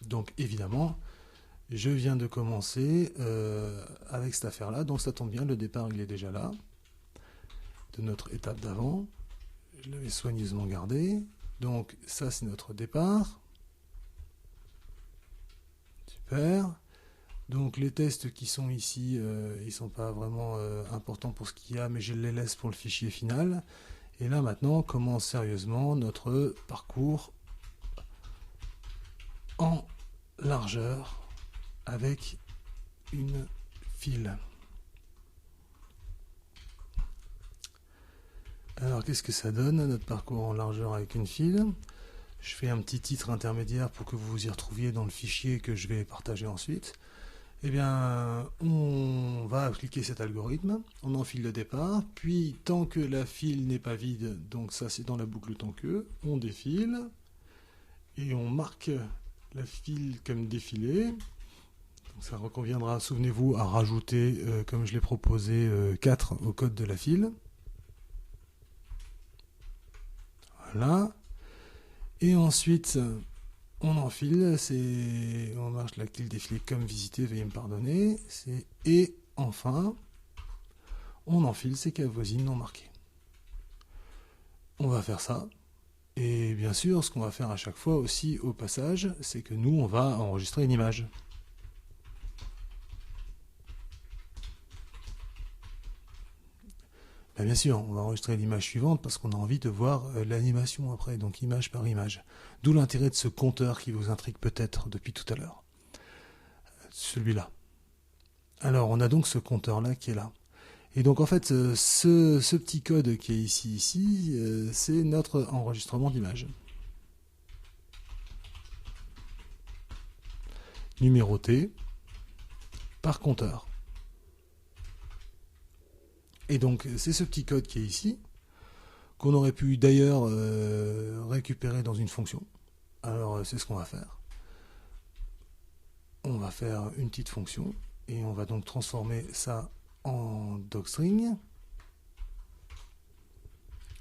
Donc évidemment, je viens de commencer avec cette affaire-là, donc ça tombe bien, le départ il est déjà là, de notre étape d'avant. Je l'avais soigneusement gardé. Donc ça c'est notre départ. Super. Donc les tests qui sont ici, ils ne sont pas vraiment importants pour ce qu'il y a, mais je les laisse pour le fichier final. Et là maintenant, commence sérieusement notre parcours en largeur avec une file. Alors qu'est-ce que ça donne, notre parcours en largeur avec une file? Je fais un petit titre intermédiaire pour que vous vous y retrouviez dans le fichier que je vais partager ensuite. Eh bien, on va appliquer cet algorithme, on enfile le départ, puis tant que la file n'est pas vide, donc ça c'est dans la boucle tant que, on défile, et on marque la file comme défilé. Donc ça reconviendra, souvenez-vous, à rajouter, comme je l'ai proposé, 4 au code de la file. Voilà. Et ensuite, on enfile, on marche la clé défilé comme visité, veuillez me pardonner. Et enfin, on enfile ces cases voisines non marquées. On va faire ça. Et bien sûr, ce qu'on va faire à chaque fois aussi au passage, c'est que nous, on va enregistrer une image. Ben bien sûr, on va enregistrer l'image suivante parce qu'on a envie de voir l'animation après, donc image par image. D'où l'intérêt de ce compteur qui vous intrigue peut-être depuis tout à l'heure. celui-là. Alors, on a donc ce compteur-là qui est là. Et donc, en fait, ce petit code qui est ici, c'est notre enregistrement d'image. Numéroté par compteur. Et donc, c'est ce petit code qui est ici, qu'on aurait pu d'ailleurs récupérer dans une fonction. Alors, c'est ce qu'on va faire. On va faire une petite fonction, et on va donc transformer ça en docstring.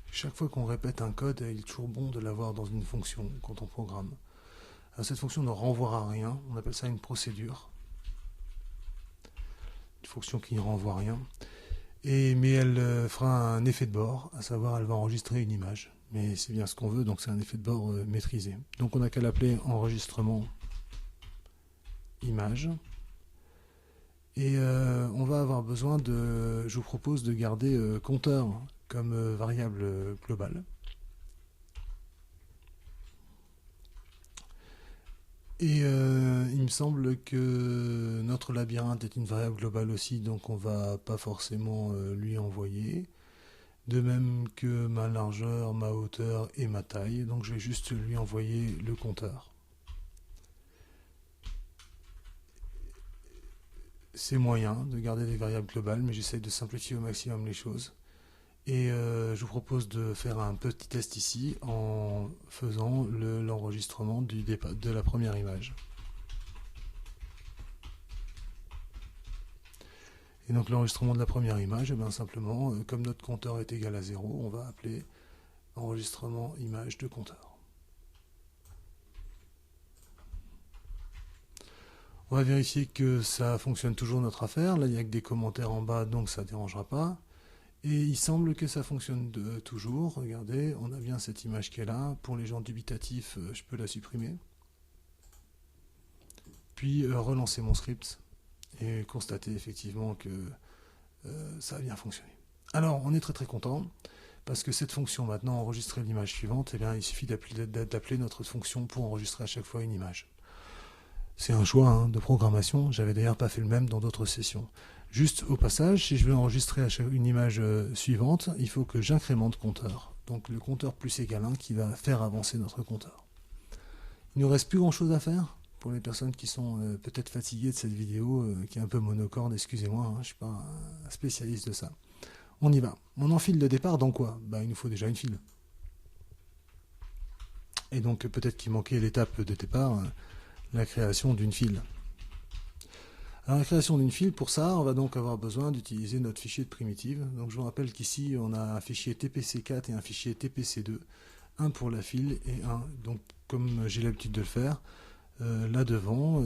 Chaque fois qu'on répète un code, il est toujours bon de l'avoir dans une fonction quand on programme. Alors, cette fonction ne renvoiera rien, on appelle ça une procédure. Une fonction qui ne renvoie rien. Mais elle fera un effet de bord, à savoir elle va enregistrer une image. Mais c'est bien ce qu'on veut, donc c'est un effet de bord maîtrisé. Donc on n'a qu'à l'appeler enregistrement image. Et on va avoir besoin de, je vous propose de garder compteur comme variable globale. Et il me semble que notre labyrinthe est une variable globale aussi, donc on va pas forcément lui envoyer. De même que ma largeur, ma hauteur et ma taille, donc je vais juste lui envoyer le compteur. C'est moyen de garder des variables globales, mais j'essaie de simplifier au maximum les choses. Et je vous propose de faire un petit test ici en faisant l'enregistrement de la première image. Et donc l'enregistrement de la première image, eh bien, simplement, comme notre compteur est égal à 0, on va appeler enregistrement image de compteur. On va vérifier que ça fonctionne toujours notre affaire. Là, il n'y a que des commentaires en bas, donc ça ne dérangera pas. Et il semble que ça fonctionne toujours. Regardez, on a bien cette image qui est là. Pour les gens dubitatifs, je peux la supprimer. Puis relancer mon script et constater effectivement que ça a bien fonctionné. Alors, on est très très content parce que cette fonction, maintenant, enregistrer l'image suivante, eh bien, il suffit d'appeler notre fonction pour enregistrer à chaque fois une image. C'est un choix de programmation. J'avais d'ailleurs pas fait le même dans d'autres sessions. Juste au passage, si je veux enregistrer une image suivante, il faut que j'incrémente compteur. Donc le compteur plus égal 1 qui va faire avancer notre compteur. Il ne nous reste plus grand chose à faire pour les personnes qui sont peut-être fatiguées de cette vidéo, qui est un peu monocorde, excusez-moi, je ne suis pas un spécialiste de ça. On y va. On enfile le départ dans quoi? Il nous faut déjà une file. Et donc peut-être qu'il manquait l'étape de départ, la création d'une file. Alors la création d'une file, pour ça, on va donc avoir besoin d'utiliser notre fichier de primitive. Donc je vous rappelle qu'ici, on a un fichier TPC4 et un fichier TPC2, un pour la file et un, donc comme j'ai l'habitude de le faire, là devant,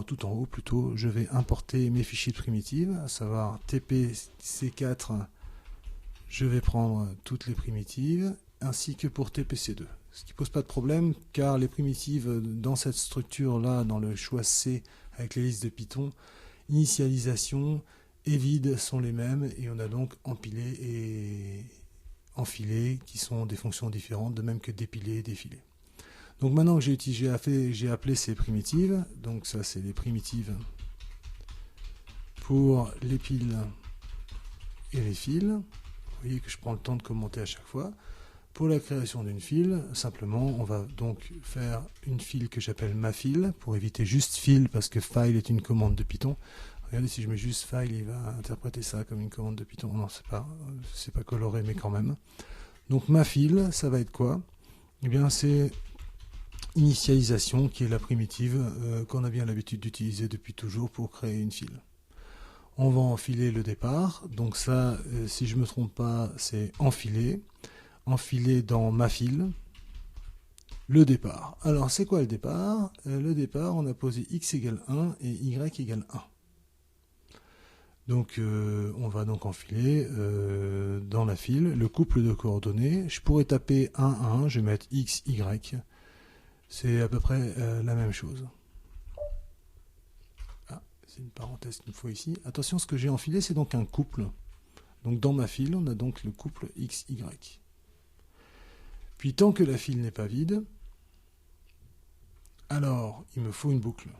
tout en haut plutôt, je vais importer mes fichiers de primitive, à savoir TPC4, je vais prendre toutes les primitives, ainsi que pour TPC2. Ce qui ne pose pas de problème, car les primitives dans cette structure-là, dans le choix C, avec les listes de Python, initialisation et vide sont les mêmes, et on a donc empilé et enfilé, qui sont des fonctions différentes, de même que dépiler et défiler. Donc maintenant que j'ai appelé ces primitives, donc ça c'est les primitives pour les piles et les fils. Vous voyez que je prends le temps de commenter à chaque fois. Pour la création d'une file, simplement, on va donc faire une file que j'appelle ma file, pour éviter juste file, parce que file est une commande de Python. Regardez, si je mets juste file, il va interpréter ça comme une commande de Python. Non, c'est pas coloré, mais quand même. Donc ma file, ça va être quoi? Eh bien, c'est initialisation, qui est la primitive qu'on a bien l'habitude d'utiliser depuis toujours pour créer une file. On va enfiler le départ. Donc ça, si je ne me trompe pas, c'est enfiler. Enfiler dans ma file le départ. Alors c'est quoi le départ? Le départ, on a posé x égale 1 et y égale 1. Donc on va donc enfiler dans la file le couple de coordonnées. Je pourrais taper 1, 1, je vais mettre x, y. C'est à peu près la même chose. Ah, c'est une parenthèse qu'il me faut ici. Attention, ce que j'ai enfilé, c'est donc un couple. Donc dans ma file, on a donc le couple x, y. Puis tant que la file n'est pas vide, alors il me faut une boucle.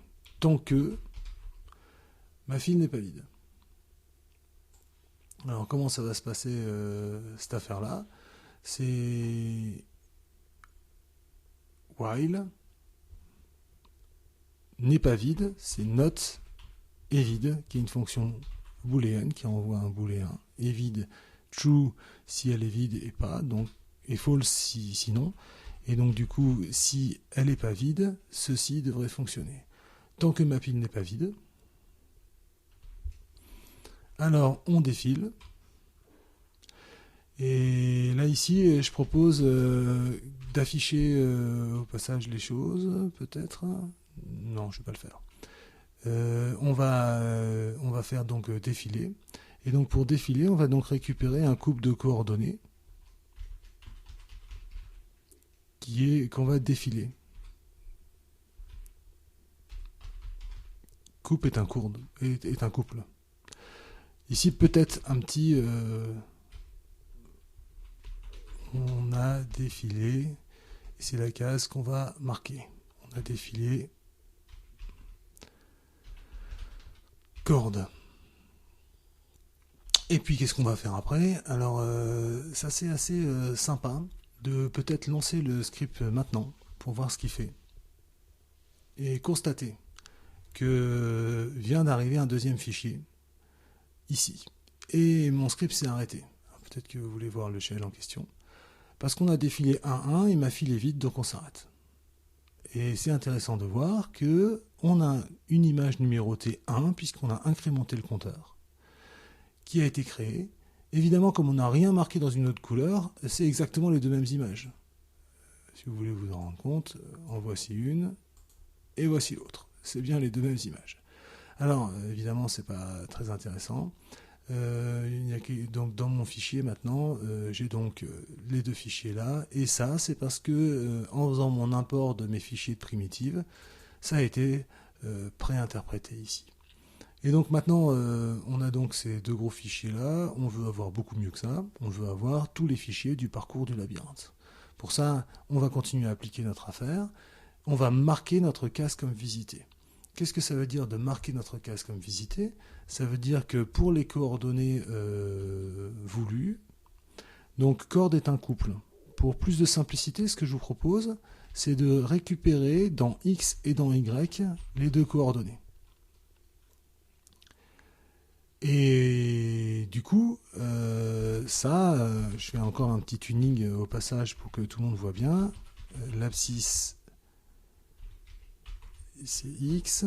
Tant que Ma file n'est pas vide. Alors comment ça va se passer cette affaire-là? C'est while n'est pas vide, c'est not est vide, qui est une fonction booléenne qui envoie un booléen, est vide true si elle est vide et pas, donc et false si sinon. Et donc du coup, si elle n'est pas vide, ceci devrait fonctionner. Tant que ma pile n'est pas vide, alors on défile. Et là ici, je propose d'afficher au passage les choses, peut-être. Non, je ne vais pas le faire. On va faire donc défiler. Et donc pour défiler, on va donc récupérer un couple de coordonnées qu'on va défiler. Coupe est un couple. Ici peut-être un petit on a défilé, et c'est la case qu'on va marquer. On a défilé corde. Et puis qu'est-ce qu'on va faire après? Alors ça c'est assez sympa de peut-être lancer le script maintenant pour voir ce qu'il fait et constater que vient d'arriver un deuxième fichier ici et mon script s'est arrêté. Peut-être que vous voulez voir le shell en question parce qu'on a défilé 1.1 et ma file est vide, donc on s'arrête. Et c'est intéressant de voir que on a une image numérotée 1 puisqu'on a incrémenté le compteur qui a été créé. Évidemment, comme on n'a rien marqué dans une autre couleur, c'est exactement les deux mêmes images. Si vous voulez vous en rendre compte, en voici une et voici l'autre. C'est bien les deux mêmes images. Alors, évidemment, c'est pas très intéressant. Donc dans mon fichier maintenant, j'ai donc les deux fichiers là, et ça c'est parce que en faisant mon import de mes fichiers de primitives, ça a été préinterprété ici. Et donc maintenant, on a donc ces deux gros fichiers là, on veut avoir beaucoup mieux que ça, on veut avoir tous les fichiers du parcours du labyrinthe. Pour ça, on va continuer à appliquer notre affaire, on va marquer notre case comme visité. Qu'est-ce que ça veut dire de marquer notre case comme visité? Ça veut dire que pour les coordonnées voulues, donc corde est un couple. Pour plus de simplicité, ce que je vous propose, c'est de récupérer dans X et dans Y les deux coordonnées. Et du coup, je fais encore un petit tuning au passage pour que tout le monde voit bien. L'abscisse, c'est X,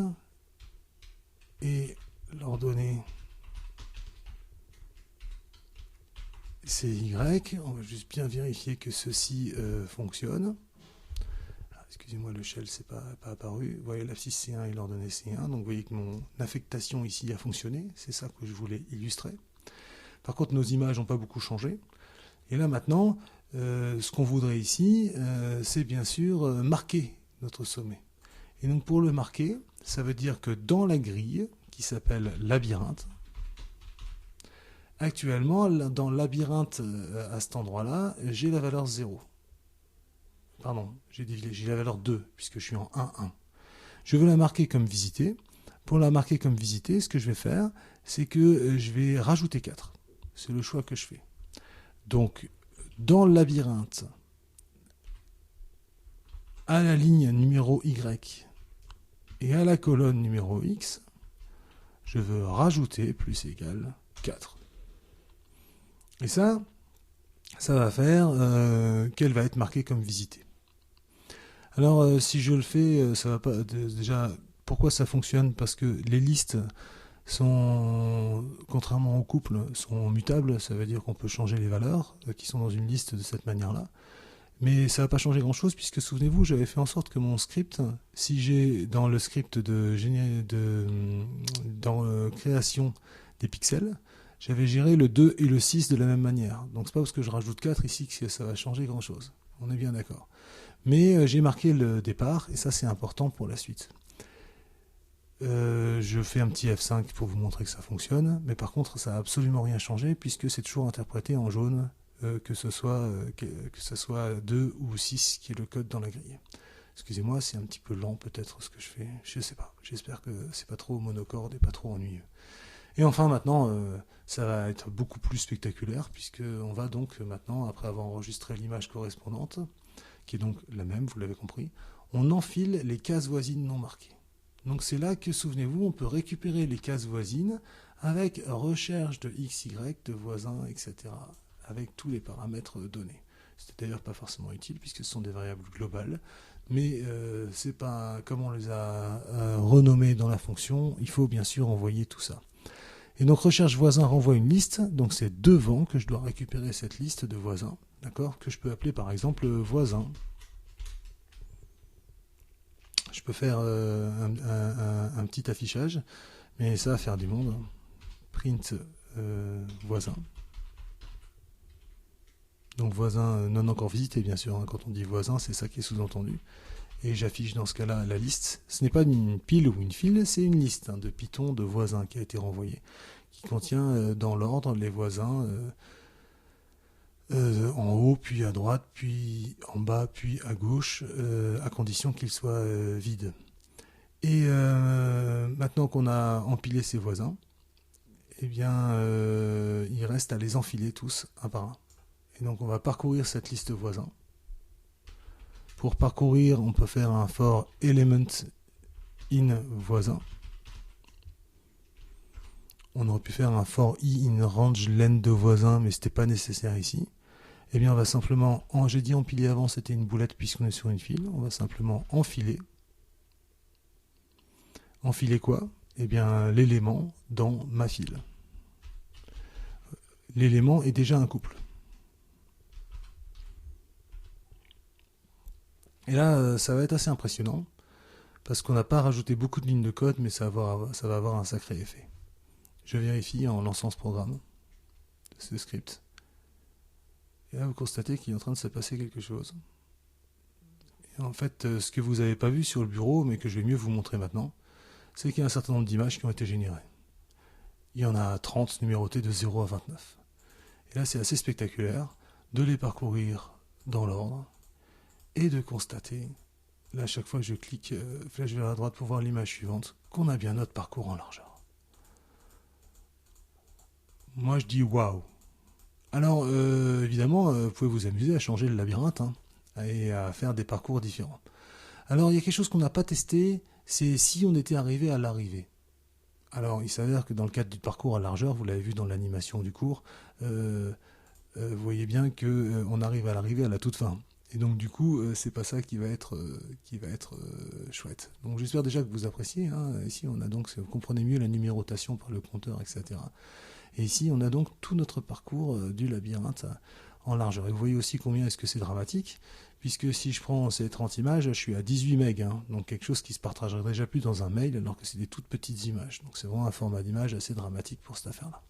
et l'ordonnée, c'est Y. On va juste bien vérifier que ceci fonctionne. Excusez-moi, le shell c'est pas apparu. Vous voyez, l'abscisse c'est 1 et l'ordonnée c'est 1. Donc vous voyez que mon affectation ici a fonctionné. C'est ça que je voulais illustrer. Par contre, nos images n'ont pas beaucoup changé. Et là maintenant, ce qu'on voudrait ici, c'est bien sûr marquer notre sommet. Et donc pour le marquer, ça veut dire que dans la grille, qui s'appelle labyrinthe, actuellement, dans labyrinthe à cet endroit-là, j'ai la valeur 0. Pardon, j'ai la valeur 2, puisque je suis en 1.1. Je veux la marquer comme visitée. Pour la marquer comme visitée, ce que je vais faire, c'est que je vais rajouter 4. C'est le choix que je fais. Donc, dans le labyrinthe, à la ligne numéro Y et à la colonne numéro X, je veux rajouter plus égal 4. Et ça va faire qu'elle va être marquée comme visitée. Alors, si je le fais, ça va pas. Déjà, pourquoi ça fonctionne? Parce que les listes sont, contrairement au couple, sont mutables. Ça veut dire qu'on peut changer les valeurs qui sont dans une liste de cette manière-là. Mais ça ne va pas changer grand-chose, puisque souvenez-vous, j'avais fait en sorte que mon script, si j'ai dans le script dans création des pixels, j'avais géré le 2 et le 6 de la même manière. Donc c'est pas parce que je rajoute 4 ici que ça va changer grand-chose. On est bien d'accord. Mais j'ai marqué le départ, et ça c'est important pour la suite. Je fais un petit F5 pour vous montrer que ça fonctionne, mais par contre ça n'a absolument rien changé, puisque c'est toujours interprété en jaune, que ce soit 2 ou 6 qui est le code dans la grille. Excusez-moi, c'est un petit peu lent peut-être ce que je fais, je sais pas. J'espère que c'est pas trop monocorde et pas trop ennuyeux. Et enfin maintenant, ça va être beaucoup plus spectaculaire puisque on va donc maintenant, après avoir enregistré l'image correspondante, qui est donc la même, vous l'avez compris, on enfile les cases voisines non marquées. Donc c'est là que, souvenez-vous, on peut récupérer les cases voisines avec recherche de x, y, de voisins, etc. avec tous les paramètres donnés. C'est d'ailleurs pas forcément utile puisque ce sont des variables globales, mais c'est pas comme on les a renommées dans la fonction, il faut bien sûr envoyer tout ça. Et donc recherche voisin renvoie une liste, donc c'est devant que je dois récupérer cette liste de voisins, d'accord, que je peux appeler par exemple voisin. Je peux faire un petit affichage, mais ça va faire du monde. Print voisin. Donc voisin non encore visité bien sûr, hein. Quand on dit voisin c'est ça qui est sous-entendu. Et j'affiche dans ce cas-là la liste. Ce n'est pas une pile ou une file, c'est une liste de Python de voisins qui a été renvoyée, qui contient dans l'ordre les voisins en haut, puis à droite, puis en bas, puis à gauche, à condition qu'ils soient vides. Et maintenant qu'on a empilé ces voisins, eh bien, il reste à les enfiler tous, un par un. Et donc on va parcourir cette liste voisins. Pour parcourir, on peut faire un for element in voisin. On aurait pu faire un for i in range len de voisins, mais ce n'était pas nécessaire ici. Eh bien, on va simplement, j'ai dit empiler avant, c'était une boulette puisqu'on est sur une file. On va simplement enfiler. Enfiler quoi? Eh bien, l'élément dans ma file. L'élément est déjà un couple. Et là, ça va être assez impressionnant, parce qu'on n'a pas rajouté beaucoup de lignes de code, mais ça va avoir un sacré effet. Je vérifie en lançant ce programme, ce script. Et là, vous constatez qu'il est en train de se passer quelque chose. Et en fait, ce que vous n'avez pas vu sur le bureau, mais que je vais mieux vous montrer maintenant, c'est qu'il y a un certain nombre d'images qui ont été générées. Il y en a 30 numérotées de 0 à 29. Et là, c'est assez spectaculaire de les parcourir dans l'ordre et de constater, là, à chaque fois que je clique flèche vers la droite pour voir l'image suivante, qu'on a bien notre parcours en largeur. Moi, je dis waouh. Alors, évidemment, vous pouvez vous amuser à changer le labyrinthe et à faire des parcours différents. Alors, il y a quelque chose qu'on n'a pas testé, c'est si on était arrivé à l'arrivée. Alors, il s'avère que dans le cadre du parcours à largeur, vous l'avez vu dans l'animation du cours, vous voyez bien qu'on arrive à l'arrivée à la toute fin. Et donc, du coup, c'est pas ça qui va être chouette. Donc, j'espère déjà que vous appréciez. Ici, on a donc, vous comprenez mieux la numérotation par le compteur, etc. Et ici, on a donc tout notre parcours du labyrinthe en largeur. Et vous voyez aussi combien est-ce que c'est dramatique, puisque si je prends ces 30 images, je suis à 18 MB, donc quelque chose qui se partagerait déjà plus dans un mail, alors que c'est des toutes petites images. Donc c'est vraiment un format d'image assez dramatique pour cette affaire-là.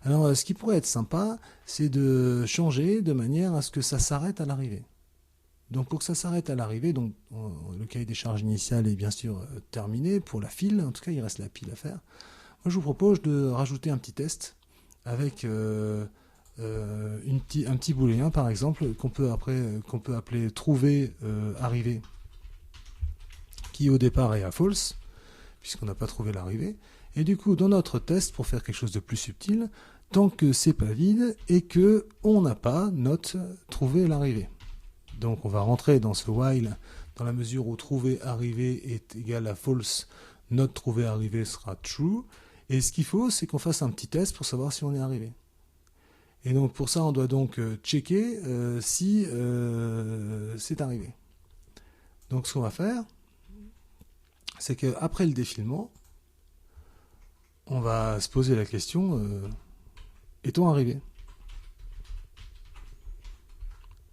Alors, ce qui pourrait être sympa, c'est de changer de manière à ce que ça s'arrête à l'arrivée. Donc pour que ça s'arrête à l'arrivée, donc le cahier des charges initial est bien sûr terminé pour la file, en tout cas il reste la pile à faire. Moi je vous propose de rajouter un petit test avec un petit booléen par exemple qu'on peut appeler trouver arrivée, qui au départ est à false, puisqu'on n'a pas trouvé l'arrivée. Et du coup dans notre test, pour faire quelque chose de plus subtil, tant que c'est pas vide et que on n'a pas note trouver l'arrivée. Donc on va rentrer dans ce while dans la mesure où trouver arrivée est égal à false, note trouver arrivée sera true. Et ce qu'il faut, c'est qu'on fasse un petit test pour savoir si on est arrivé. Et donc pour ça, on doit donc checker si c'est arrivé. Donc ce qu'on va faire, c'est qu'après le défilement, on va se poser la question, est-on arrivé ?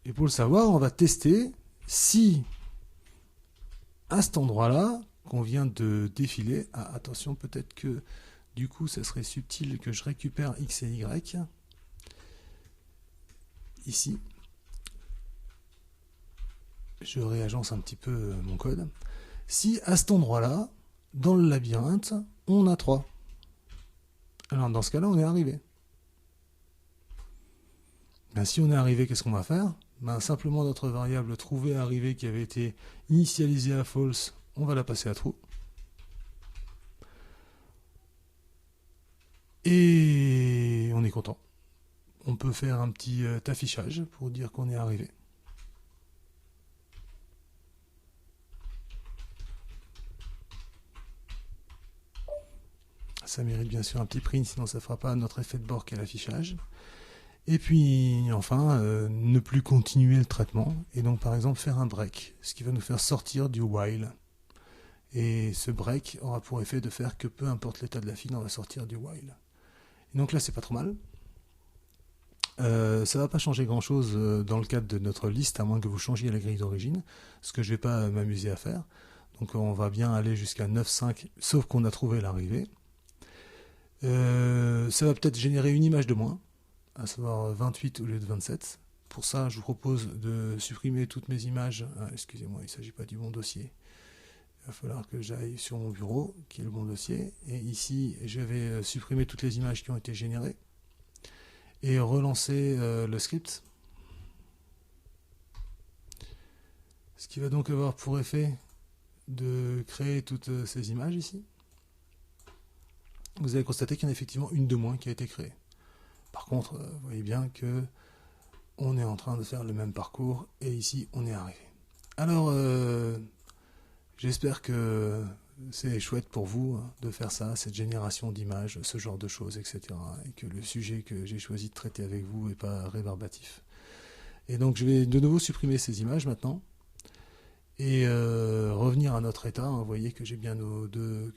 Et pour le savoir, on va tester si, à cet endroit-là, qu'on vient de défiler, attention, peut-être que du coup, ça serait subtil que je récupère X et Y, ici. Je réagence un petit peu mon code. Si, à cet endroit-là, dans le labyrinthe, on a 3. Alors, dans ce cas-là, on est arrivé. Ben, si on est arrivé, qu'est-ce qu'on va faire ? Ben, simplement notre variable trouver arrivé qui avait été initialisée à false, on va la passer à true. Et on est content. On peut faire un petit affichage pour dire qu'on est arrivé. Ça mérite bien sûr un petit print, sinon ça ne fera pas notre effet de bord qu'est l'affichage. Et puis enfin, ne plus continuer le traitement, et donc par exemple faire un break, ce qui va nous faire sortir du while. Et ce break aura pour effet de faire que peu importe l'état de la file, on va sortir du while. Et donc là c'est pas trop mal. Ça va pas changer grand chose dans le cadre de notre liste, à moins que vous changiez la grille d'origine, ce que je vais pas m'amuser à faire. Donc on va bien aller jusqu'à 9.5, sauf qu'on a trouvé l'arrivée. Ça va peut-être générer une image de moins, à savoir 28 au lieu de 27. Pour ça, je vous propose de supprimer toutes mes images. Ah, excusez-moi, il ne s'agit pas du bon dossier. Il va falloir que j'aille sur mon bureau, qui est le bon dossier. Et ici, je vais supprimer toutes les images qui ont été générées. Et relancer le script. Ce qui va donc avoir pour effet de créer toutes ces images ici. Vous allez constater qu'il y en a effectivement une de moins qui a été créée. Par contre, vous voyez bien que on est en train de faire le même parcours et ici on est arrivé. Alors, j'espère que c'est chouette pour vous de faire ça, cette génération d'images, ce genre de choses, etc. Et que le sujet que j'ai choisi de traiter avec vous n'est pas rébarbatif. Et donc je vais de nouveau supprimer ces images maintenant. Et revenir à notre état. Vous voyez que j'ai bien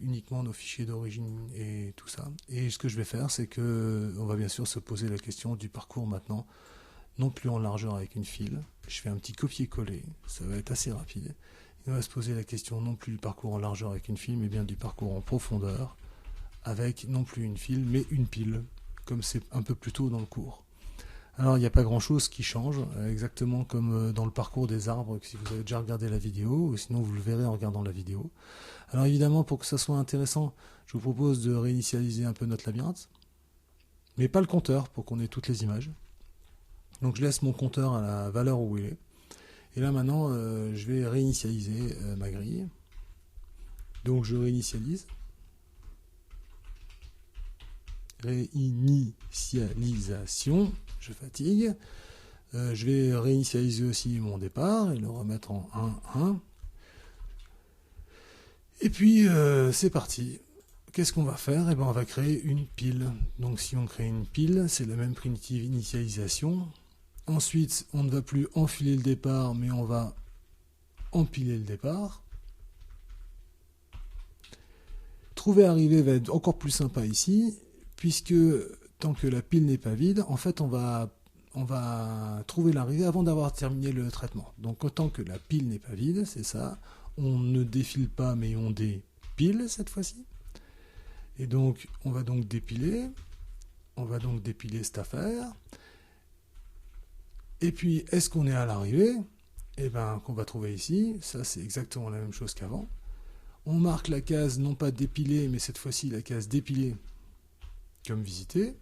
uniquement nos fichiers d'origine et tout ça. Et ce que je vais faire, c'est que on va bien sûr se poser la question du parcours maintenant, non plus en largeur avec une file. Je fais un petit copier-coller, ça va être assez rapide. Et on va se poser la question non plus du parcours en largeur avec une file, mais bien du parcours en profondeur, avec non plus une file, mais une pile, comme c'est un peu plus tôt dans le cours. Alors il n'y a pas grand chose qui change, exactement comme dans le parcours des arbres, si vous avez déjà regardé la vidéo, ou sinon vous le verrez en regardant la vidéo. Alors évidemment, pour que ça soit intéressant, je vous propose de réinitialiser un peu notre labyrinthe, mais pas le compteur pour qu'on ait toutes les images. Donc je laisse mon compteur à la valeur où il est. Et là maintenant, je vais réinitialiser ma grille. Donc je réinitialise. Réinitialisation, je fatigue. Je vais réinitialiser aussi mon départ et le remettre en 1, 1. Et puis c'est parti. Qu'est-ce qu'on va faire? Eh ben, on va créer une pile. Donc si on crée une pile, c'est la même primitive initialisation. Ensuite, on ne va plus enfiler le départ, mais on va empiler le départ. Trouver arrivée va être encore plus sympa ici, puisque tant que la pile n'est pas vide, en fait on va trouver l'arrivée avant d'avoir terminé le traitement. Donc autant que la pile n'est pas vide, c'est ça, on ne défile pas mais on dépile cette fois-ci. Et donc on va donc dépiler cette affaire. Et puis est-ce qu'on est à l'arrivée? Eh bien qu'on va trouver ici, ça c'est exactement la même chose qu'avant. On marque la case non pas dépilée, mais cette fois-ci la case dépilée comme visitée.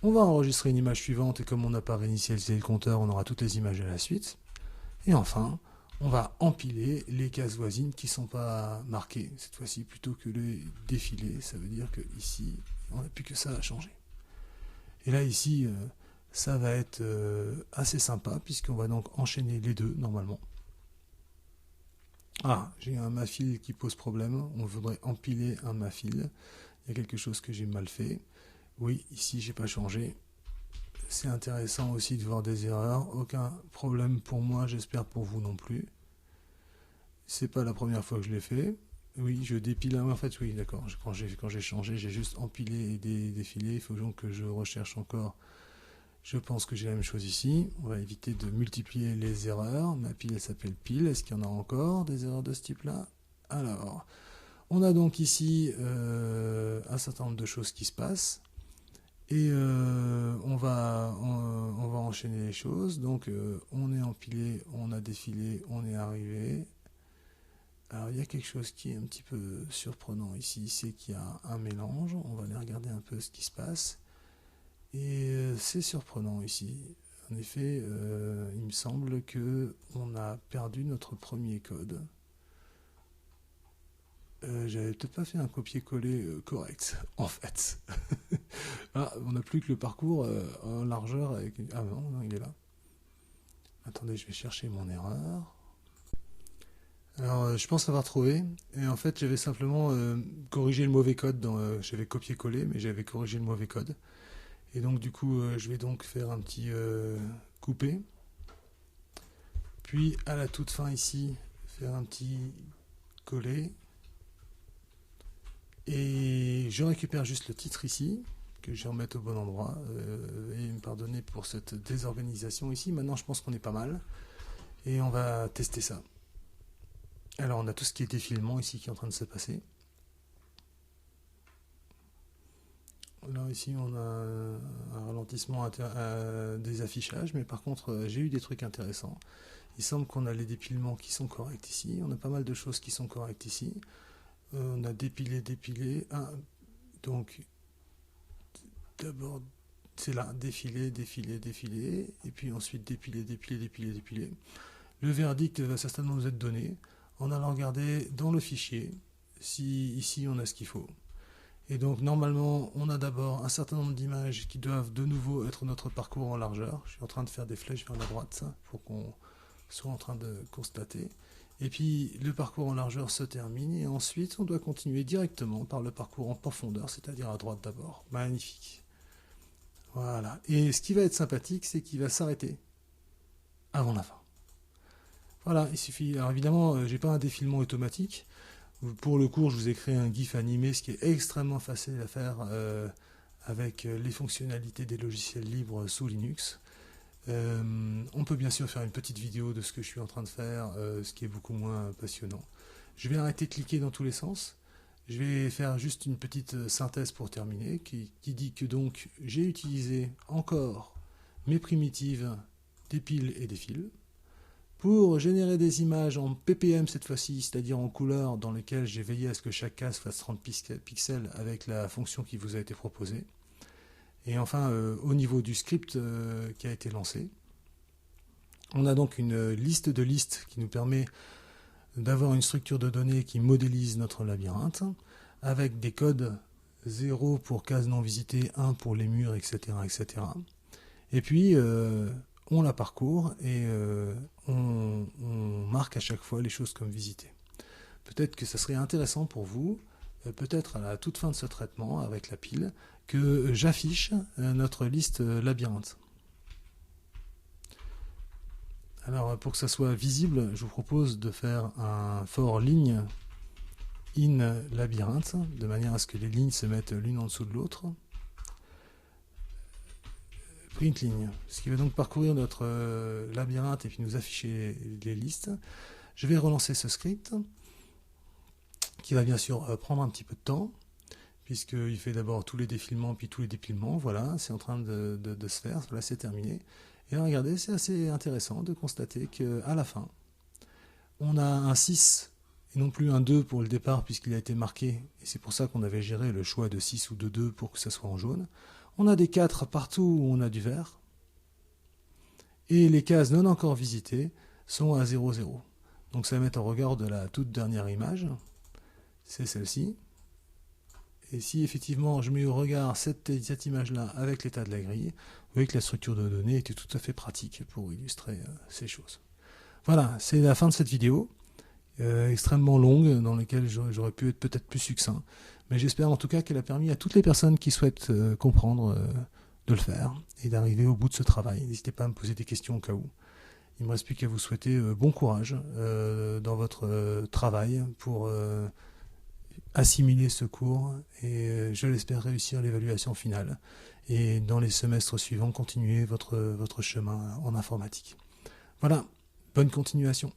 On va enregistrer une image suivante et comme on n'a pas réinitialisé le compteur, on aura toutes les images à la suite. Et enfin, on va empiler les cases voisines qui ne sont pas marquées. Cette fois-ci, plutôt que les défiler, ça veut dire que ici, on n'a plus que ça à changer. Et là, ici, ça va être assez sympa puisqu'on va donc enchaîner les deux normalement. Ah, j'ai un mafile qui pose problème. On voudrait empiler un mafile. Il y a quelque chose que j'ai mal fait. Oui, ici, j'ai pas changé. C'est intéressant aussi de voir des erreurs. Aucun problème pour moi, j'espère pour vous non plus. C'est pas la première fois que je l'ai fait. Oui, je dépile. En fait, oui, d'accord. Quand j'ai changé, j'ai juste empilé et défilé. Il faut donc que je recherche encore. Je pense que j'ai la même chose ici. On va éviter de multiplier les erreurs. Ma pile s'appelle pile. Est-ce qu'il y en a encore des erreurs de ce type-là? Alors, on a donc ici un certain nombre de choses qui se passent. Et on va enchaîner les choses. Donc on est empilé, on a défilé, on est arrivé. Alors il y a quelque chose qui est un petit peu surprenant ici, c'est qu'il y a un mélange. On va aller regarder un peu ce qui se passe. Et c'est surprenant ici. En effet, il me semble que on a perdu notre premier code. J'avais peut-être pas fait un copier-coller correct, en fait. Ah, on n'a plus que le parcours en largeur avec... Ah non, non, il est là. Attendez, je vais chercher mon erreur. Alors, je pense avoir trouvé. Et en fait, j'avais simplement corrigé le mauvais code. J'avais copié-collé, mais j'avais corrigé le mauvais code. Et donc, du coup, je vais donc faire un petit coupé. Puis, à la toute fin ici, faire un petit coller. Et je récupère juste le titre ici, que je vais remettre au bon endroit. Et me pardonner pour cette désorganisation ici. Maintenant, je pense qu'on est pas mal. Et on va tester ça. Alors, on a tout ce qui est défilement ici qui est en train de se passer. Là, ici, on a un ralentissement des affichages, mais par contre, j'ai eu des trucs intéressants. Il semble qu'on a les dépilements qui sont corrects ici. On a pas mal de choses qui sont correctes ici. On a dépilé. Ah, donc, d'abord, c'est là, défiler. Et puis ensuite, dépiler. Le verdict va certainement nous être donné en allant regarder dans le fichier si ici on a ce qu'il faut. Et donc normalement on a d'abord un certain nombre d'images qui doivent de nouveau être notre parcours en largeur. Je suis en train de faire des flèches vers la droite ça, pour qu'on soit en train de constater. Et puis le parcours en largeur se termine et ensuite on doit continuer directement par le parcours en profondeur, c'est-à-dire à droite d'abord. Magnifique. Voilà. Et ce qui va être sympathique, c'est qu'il va s'arrêter avant la fin. Voilà, il suffit. Alors évidemment, j'ai pas un défilement automatique. Pour le cours, je vous ai créé un GIF animé, ce qui est extrêmement facile à faire avec les fonctionnalités des logiciels libres sous Linux. On peut bien sûr faire une petite vidéo de ce que je suis en train de faire, ce qui est beaucoup moins passionnant. Je vais arrêter de cliquer dans tous les sens. Je vais faire juste une petite synthèse pour terminer, qui dit que donc j'ai utilisé encore mes primitives dépile et défile. Pour générer des images en ppm cette fois-ci, c'est-à-dire en couleur, dans lesquelles j'ai veillé à ce que chaque case fasse 30 pixels avec la fonction qui vous a été proposée. Et enfin, au niveau du script qui a été lancé, on a donc une liste de listes qui nous permet d'avoir une structure de données qui modélise notre labyrinthe, avec des codes 0 pour cases non visitées, 1 pour les murs, etc. etc. Et puis, on la parcourt et on marque à chaque fois les choses comme visitées. Peut-être que ça serait intéressant pour vous, peut-être à la toute fin de ce traitement avec la pile, que j'affiche notre liste labyrinthe. Alors pour que ça soit visible, je vous propose de faire un for ligne in labyrinthe, de manière à ce que les lignes se mettent l'une en dessous de l'autre. Print ligne, ce qui va donc parcourir notre labyrinthe et puis nous afficher les listes. Je vais relancer ce script qui va bien sûr prendre un petit peu de temps puisqu'il fait d'abord tous les défilements puis tous les dépilements. Voilà, c'est en train de se faire, là c'est terminé. Et là, regardez, c'est assez intéressant de constater qu'à la fin, on a un 6 et non plus un 2 pour le départ puisqu'il a été marqué, et c'est pour ça qu'on avait géré le choix de 6 ou de 2 pour que ça soit en jaune. On a des 4 partout où on a du vert. Et les cases non encore visitées sont à 0, 0. Donc ça va mettre en regard de la toute dernière image. C'est celle-ci. Et si effectivement je mets au regard cette image-là avec l'état de la grille, vous voyez que la structure de données était tout à fait pratique pour illustrer ces choses. Voilà, c'est la fin de cette vidéo. Extrêmement longue, dans laquelle j'aurais pu être peut-être plus succinct. Mais j'espère en tout cas qu'elle a permis à toutes les personnes qui souhaitent comprendre de le faire et d'arriver au bout de ce travail. N'hésitez pas à me poser des questions au cas où. Il ne me reste plus qu'à vous souhaiter bon courage dans votre travail pour assimiler ce cours et je l'espère réussir l'évaluation finale. Et dans les semestres suivants, continuer votre chemin en informatique. Voilà, bonne continuation.